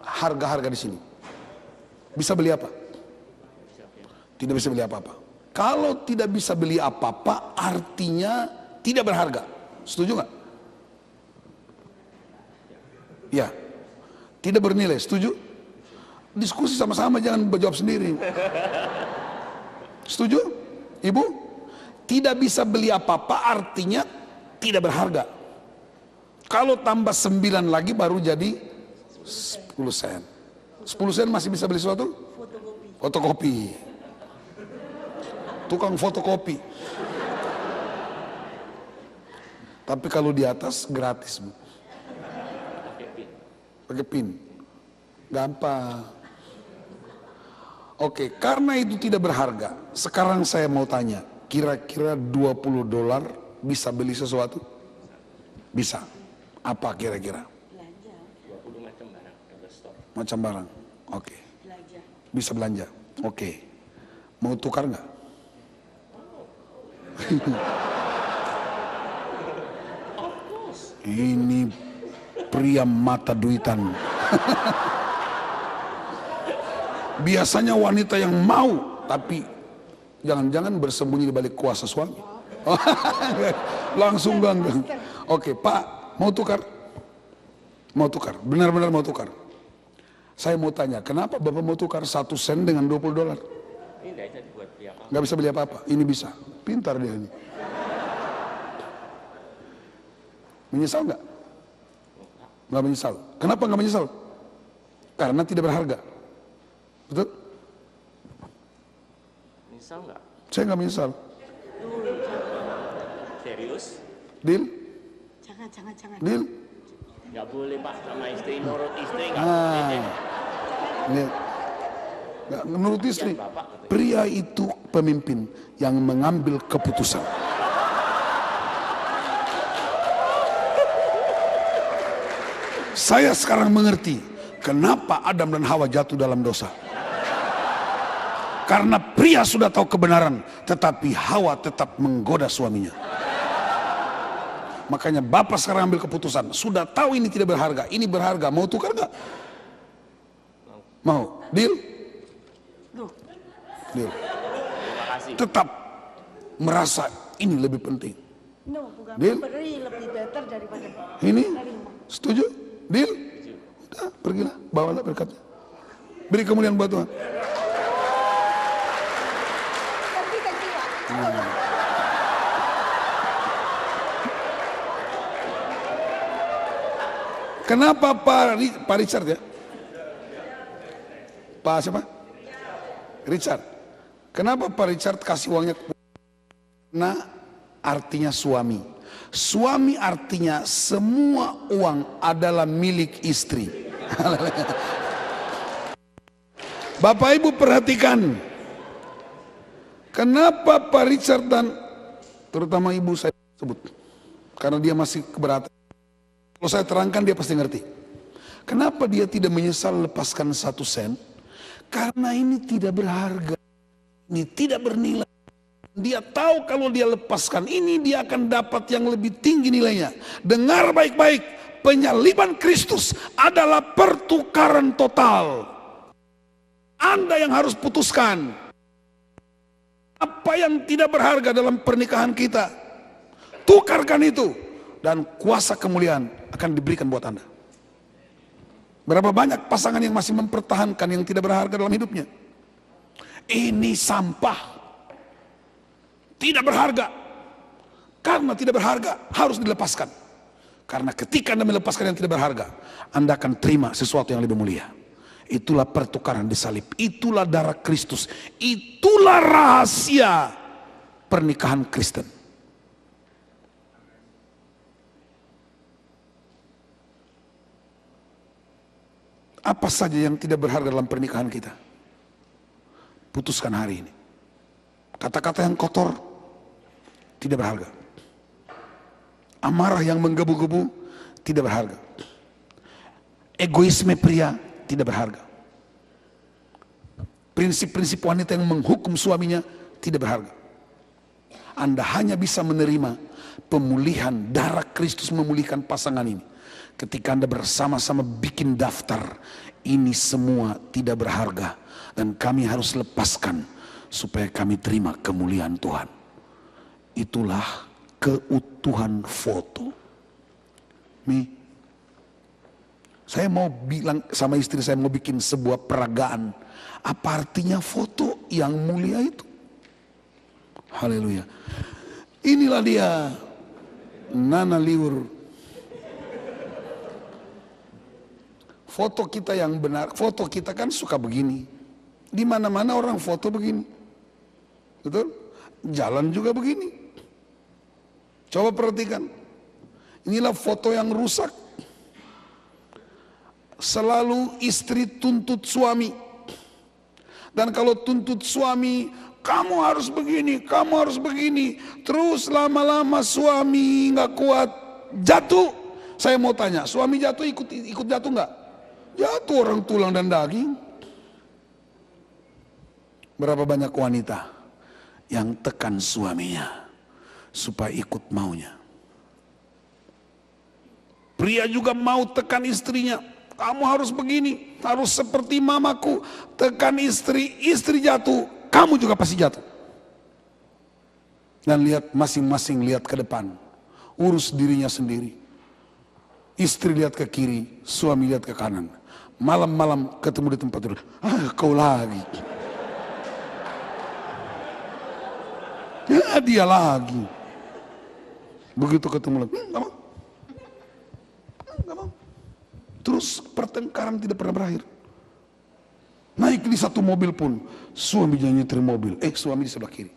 Speaker 1: harga-harga di sini. Bisa beli apa? Tidak bisa beli apa-apa. Kalau tidak bisa beli apa-apa, artinya tidak berharga. Setuju nggak? Ya, tidak bernilai. Setuju? Diskusi sama-sama, jangan berjawab sendiri. Setuju? Ibu? Tidak bisa beli apa-apa artinya tidak berharga. Kalau tambah 9 lagi baru jadi 10 sen. 10 sen masih bisa beli sesuatu? Fotokopi. Tukang fotokopi. Tapi kalau di atas gratis, Bu. Pakai pin. Gampang. Oke, karena itu tidak berharga. Sekarang saya mau tanya, kira-kira $20 bisa beli sesuatu? Bisa. Apa kira-kira?
Speaker 5: Belanja.
Speaker 2: 20 macam barang,
Speaker 1: Macam barang. Oke.
Speaker 5: Belanja.
Speaker 1: Bisa belanja. Oke. Mau tukar nggak? Ini pria mata duitan. Biasanya wanita yang mau, tapi jangan-jangan bersembunyi di balik kuasa suami. Langsung ganggang. Oke, Pak, mau tukar? Mau tukar, benar-benar mau tukar. Saya mau tanya, kenapa Bapak mau tukar 1 sen dengan $20? Nggak bisa beli apa-apa, ini bisa. Pintar dia ini. Menyesal nggak? Nggak menyesal. Kenapa nggak menyesal? Karena tidak berharga. Betul?
Speaker 2: Menyesal nggak?
Speaker 1: Saya nggak menyesal.
Speaker 2: Serius?
Speaker 1: Deal?
Speaker 5: Jangan.
Speaker 1: Deal?
Speaker 2: Nggak boleh Pak, sama istri, nurut istri nggak
Speaker 1: Nah, lihat. Nggak, menurut istri, pria itu pemimpin yang mengambil keputusan. Saya sekarang mengerti kenapa Adam dan Hawa jatuh dalam dosa. Karena pria sudah tahu kebenaran, tetapi Hawa tetap menggoda suaminya. Makanya Bapak sekarang ambil keputusan. Sudah tahu ini tidak berharga, ini berharga. Mau tukar nggak? Mau? Deal? Deal. Tetap merasa ini lebih penting.
Speaker 5: No, bukan.
Speaker 1: Deal?
Speaker 5: Beri lebih better daripada
Speaker 1: Ini? Setuju? Deal? Udah, pergilah, bawalah berkatnya. Beri kemuliaan buat Tuhan. Kenapa Pak Richard ya? Pak siapa? Richard. Kenapa Pak Richard kasih uangnya? Karena artinya suami. Suami artinya semua uang adalah milik istri. Bapak Ibu perhatikan. Kenapa Pak Richard dan terutama ibu saya sebut. Karena dia masih keberatan. Kalau saya terangkan dia pasti ngerti. Kenapa dia tidak menyesal lepaskan 1 sen? Karena ini tidak berharga. Ini tidak bernilai. Dia tahu kalau dia lepaskan ini dia akan dapat yang lebih tinggi nilainya. Dengar baik-baik, penyaliban Kristus adalah pertukaran total. Anda yang harus putuskan apa yang tidak berharga dalam pernikahan kita. Tukarkan itu dan kuasa kemuliaan akan diberikan buat Anda. Berapa banyak pasangan yang masih mempertahankan yang tidak berharga dalam hidupnya. Ini sampah, tidak berharga. Karena tidak berharga harus dilepaskan. Karena ketika Anda melepaskan yang tidak berharga, Anda akan terima sesuatu yang lebih mulia. Itulah pertukaran di salib, itulah darah Kristus, itulah rahasia pernikahan Kristen. Apa saja yang tidak berharga dalam pernikahan kita? Putuskan hari ini. Kata-kata yang kotor tidak berharga. Amarah yang menggebu-gebu tidak berharga. Egoisme pria tidak berharga. Prinsip-prinsip wanita yang menghukum suaminya tidak berharga. Anda hanya bisa menerima pemulihan darah Kristus memulihkan pasangan ini ketika Anda bersama-sama bikin daftar. Ini semua tidak berharga dan kami harus lepaskan supaya kami terima kemuliaan Tuhan. Itulah keutuhan foto. Saya mau bilang sama istri saya, mau bikin sebuah peragaan. Apa artinya foto yang mulia itu? Haleluya. Inilah dia, Nana Liur. Foto kita yang benar, foto kita kan suka begini. Di mana-mana orang foto begini. Betul? Jalan juga begini. Coba perhatikan. Inilah foto yang rusak. Selalu istri tuntut suami. Dan kalau tuntut suami, kamu harus begini, kamu harus begini. Terus lama-lama suami nggak kuat, jatuh. Saya mau tanya, suami jatuh ikut jatuh nggak? Jatuh orang tulang dan daging. Berapa banyak wanita yang tekan suaminya supaya ikut maunya. Pria juga mau tekan istrinya. Kamu harus begini, harus seperti mamaku. Tekan istri, istri jatuh, kamu juga pasti jatuh. Dan lihat masing-masing lihat ke depan. Urus dirinya sendiri. Istri lihat ke kiri, suami lihat ke kanan. Malam-malam ketemu di tempat tidur. Kau lagi. Ya dia lagi. Begitu ketemu lagi. Gak mau. Terus pertengkaran tidak pernah berakhir. Naik di satu mobil pun, suaminya nyetir mobil. Suami di sebelah kiri.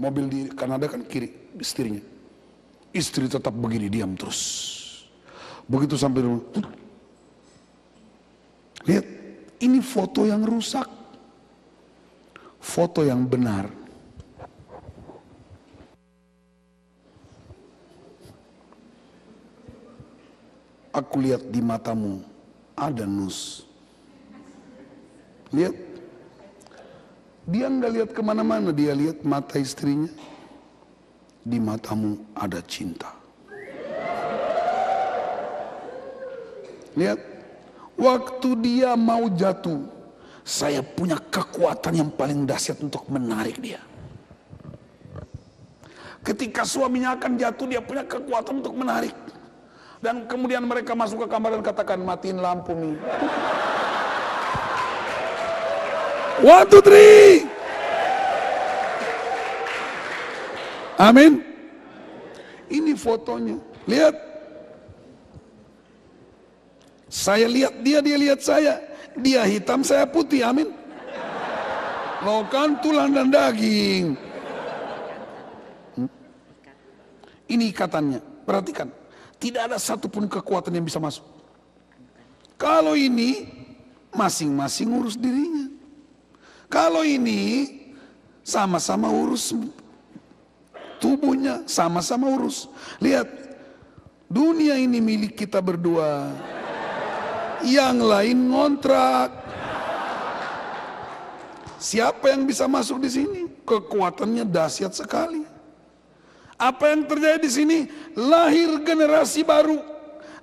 Speaker 1: Mobil di Kanada kan kiri, istrinya. Istri tetap begini, diam terus. Begitu sampai rumah. Lihat, ini foto yang rusak. Foto yang benar. Aku lihat di matamu ada nus. Lihat. Dia nggak lihat kemana-mana, dia lihat mata istrinya. Di matamu ada cinta. Lihat. Waktu dia mau jatuh, saya punya kekuatan yang paling dahsyat untuk menarik dia. Ketika suaminya akan jatuh, dia punya kekuatan untuk menarik. Dan kemudian mereka masuk ke kamar dan katakan, matiin lampu nih. 1, 2, 3. Amin. Ini fotonya. Lihat. Saya lihat dia, dia lihat saya. Dia hitam, saya putih. Amin. Lo kan tulang dan daging. Ini ikatannya. Perhatikan. Tidak ada satupun kekuatan yang bisa masuk. Kalau ini, masing-masing urus dirinya. Kalau ini, sama-sama urus tubuhnya, sama-sama urus. Lihat, dunia ini milik kita berdua. Yang lain ngontrak. Siapa yang bisa masuk di sini? Kekuatannya dahsyat sekali. Apa yang terjadi di sini? Lahir generasi baru,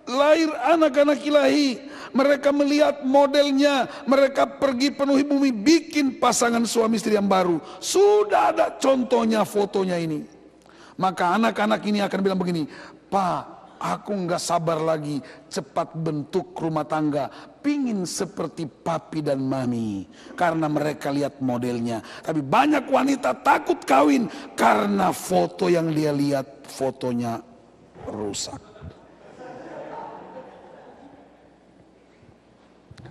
Speaker 1: lahir anak-anak ilahi. Mereka melihat modelnya, mereka pergi penuhi bumi, bikin pasangan suami istri yang baru. Sudah ada contohnya, fotonya ini. Maka anak-anak ini akan bilang begini, Pak, Aku nggak sabar lagi cepat bentuk rumah tangga. Pingin seperti papi dan mami. Karena mereka lihat modelnya. Tapi banyak wanita takut kawin karena foto yang dia lihat fotonya rusak.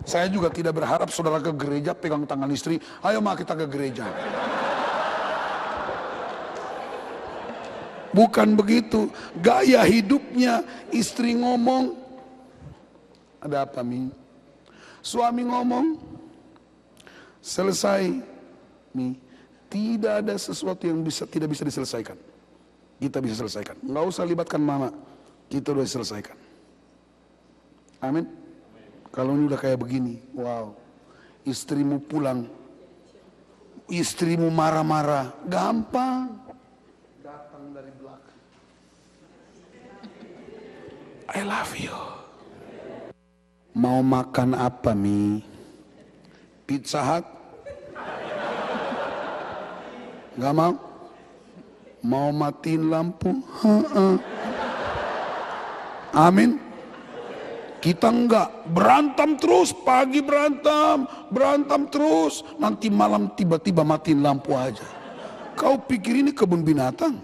Speaker 1: Saya juga tidak berharap saudara ke gereja pegang tangan istri, ayo ma kita ke gereja. Bukan begitu, gaya hidupnya. Istri ngomong, ada apa Mi? Suami ngomong, selesai Mi. Tidak ada sesuatu yang tidak bisa diselesaikan. Kita bisa selesaikan, nggak usah libatkan mama, kita udah selesaikan. Amin. Kalau ini udah kayak begini, wow. Istrimu pulang, istrimu marah-marah, gampang. Datang dari belakang. I love you. Mau makan apa Mi? Pizza Hut? Gak mau? Mau matiin lampu? Amin. Kita enggak, berantem terus, pagi berantem terus, nanti malam tiba-tiba matiin lampu aja. Kau pikir ini kebun binatang?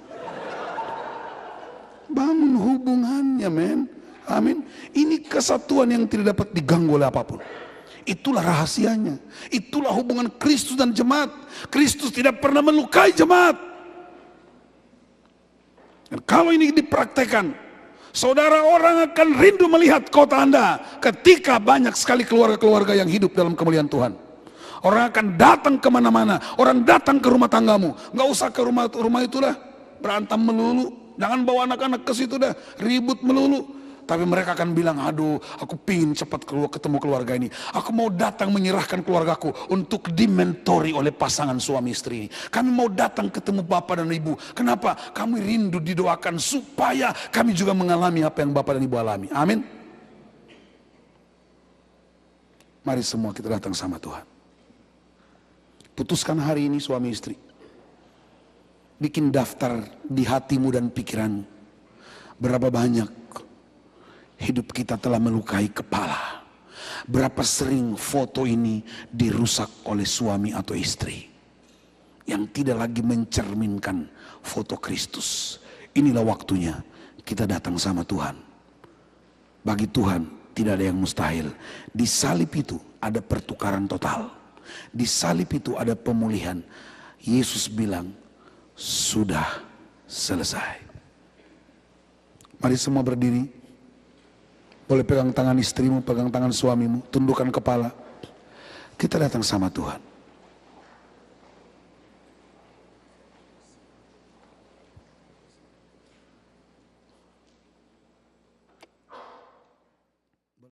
Speaker 1: Bangun hubungannya men. Amin. Ini kesatuan yang tidak dapat diganggu oleh apapun. Itulah rahasianya. Itulah hubungan Kristus dan jemaat. Kristus tidak pernah melukai jemaat. Dan kalau ini dipraktekkan, saudara, orang akan rindu melihat kota Anda ketika banyak sekali keluarga-keluarga yang hidup dalam kemuliaan Tuhan. Orang akan datang kemana-mana, orang datang ke rumah tanggamu. Nggak usah ke rumah itu dah, berantem melulu. Jangan bawa anak-anak ke situ dah, ribut melulu. Tapi mereka akan bilang, aduh aku pingin cepat ketemu keluarga ini. Aku mau datang menyerahkan keluargaku untuk dimentori oleh pasangan suami istri ini. Kami mau datang ketemu bapak dan ibu. Kenapa? Kami rindu didoakan supaya kami juga mengalami apa yang bapak dan ibu alami. Amin. Mari semua kita datang sama Tuhan. Putuskan hari ini suami istri. Bikin daftar di hatimu dan pikiranmu. Berapa banyak hidup kita telah melukai kepala. Berapa sering foto ini dirusak oleh suami atau istri yang tidak lagi mencerminkan foto Kristus. Inilah waktunya kita datang sama Tuhan. Bagi Tuhan tidak ada yang mustahil. Di salib itu ada pertukaran total. Di salib itu ada pemulihan. Yesus bilang, sudah selesai. Mari semua berdiri. Boleh pegang tangan istrimu, pegang tangan suamimu, tundukkan kepala. Kita datang sama Tuhan.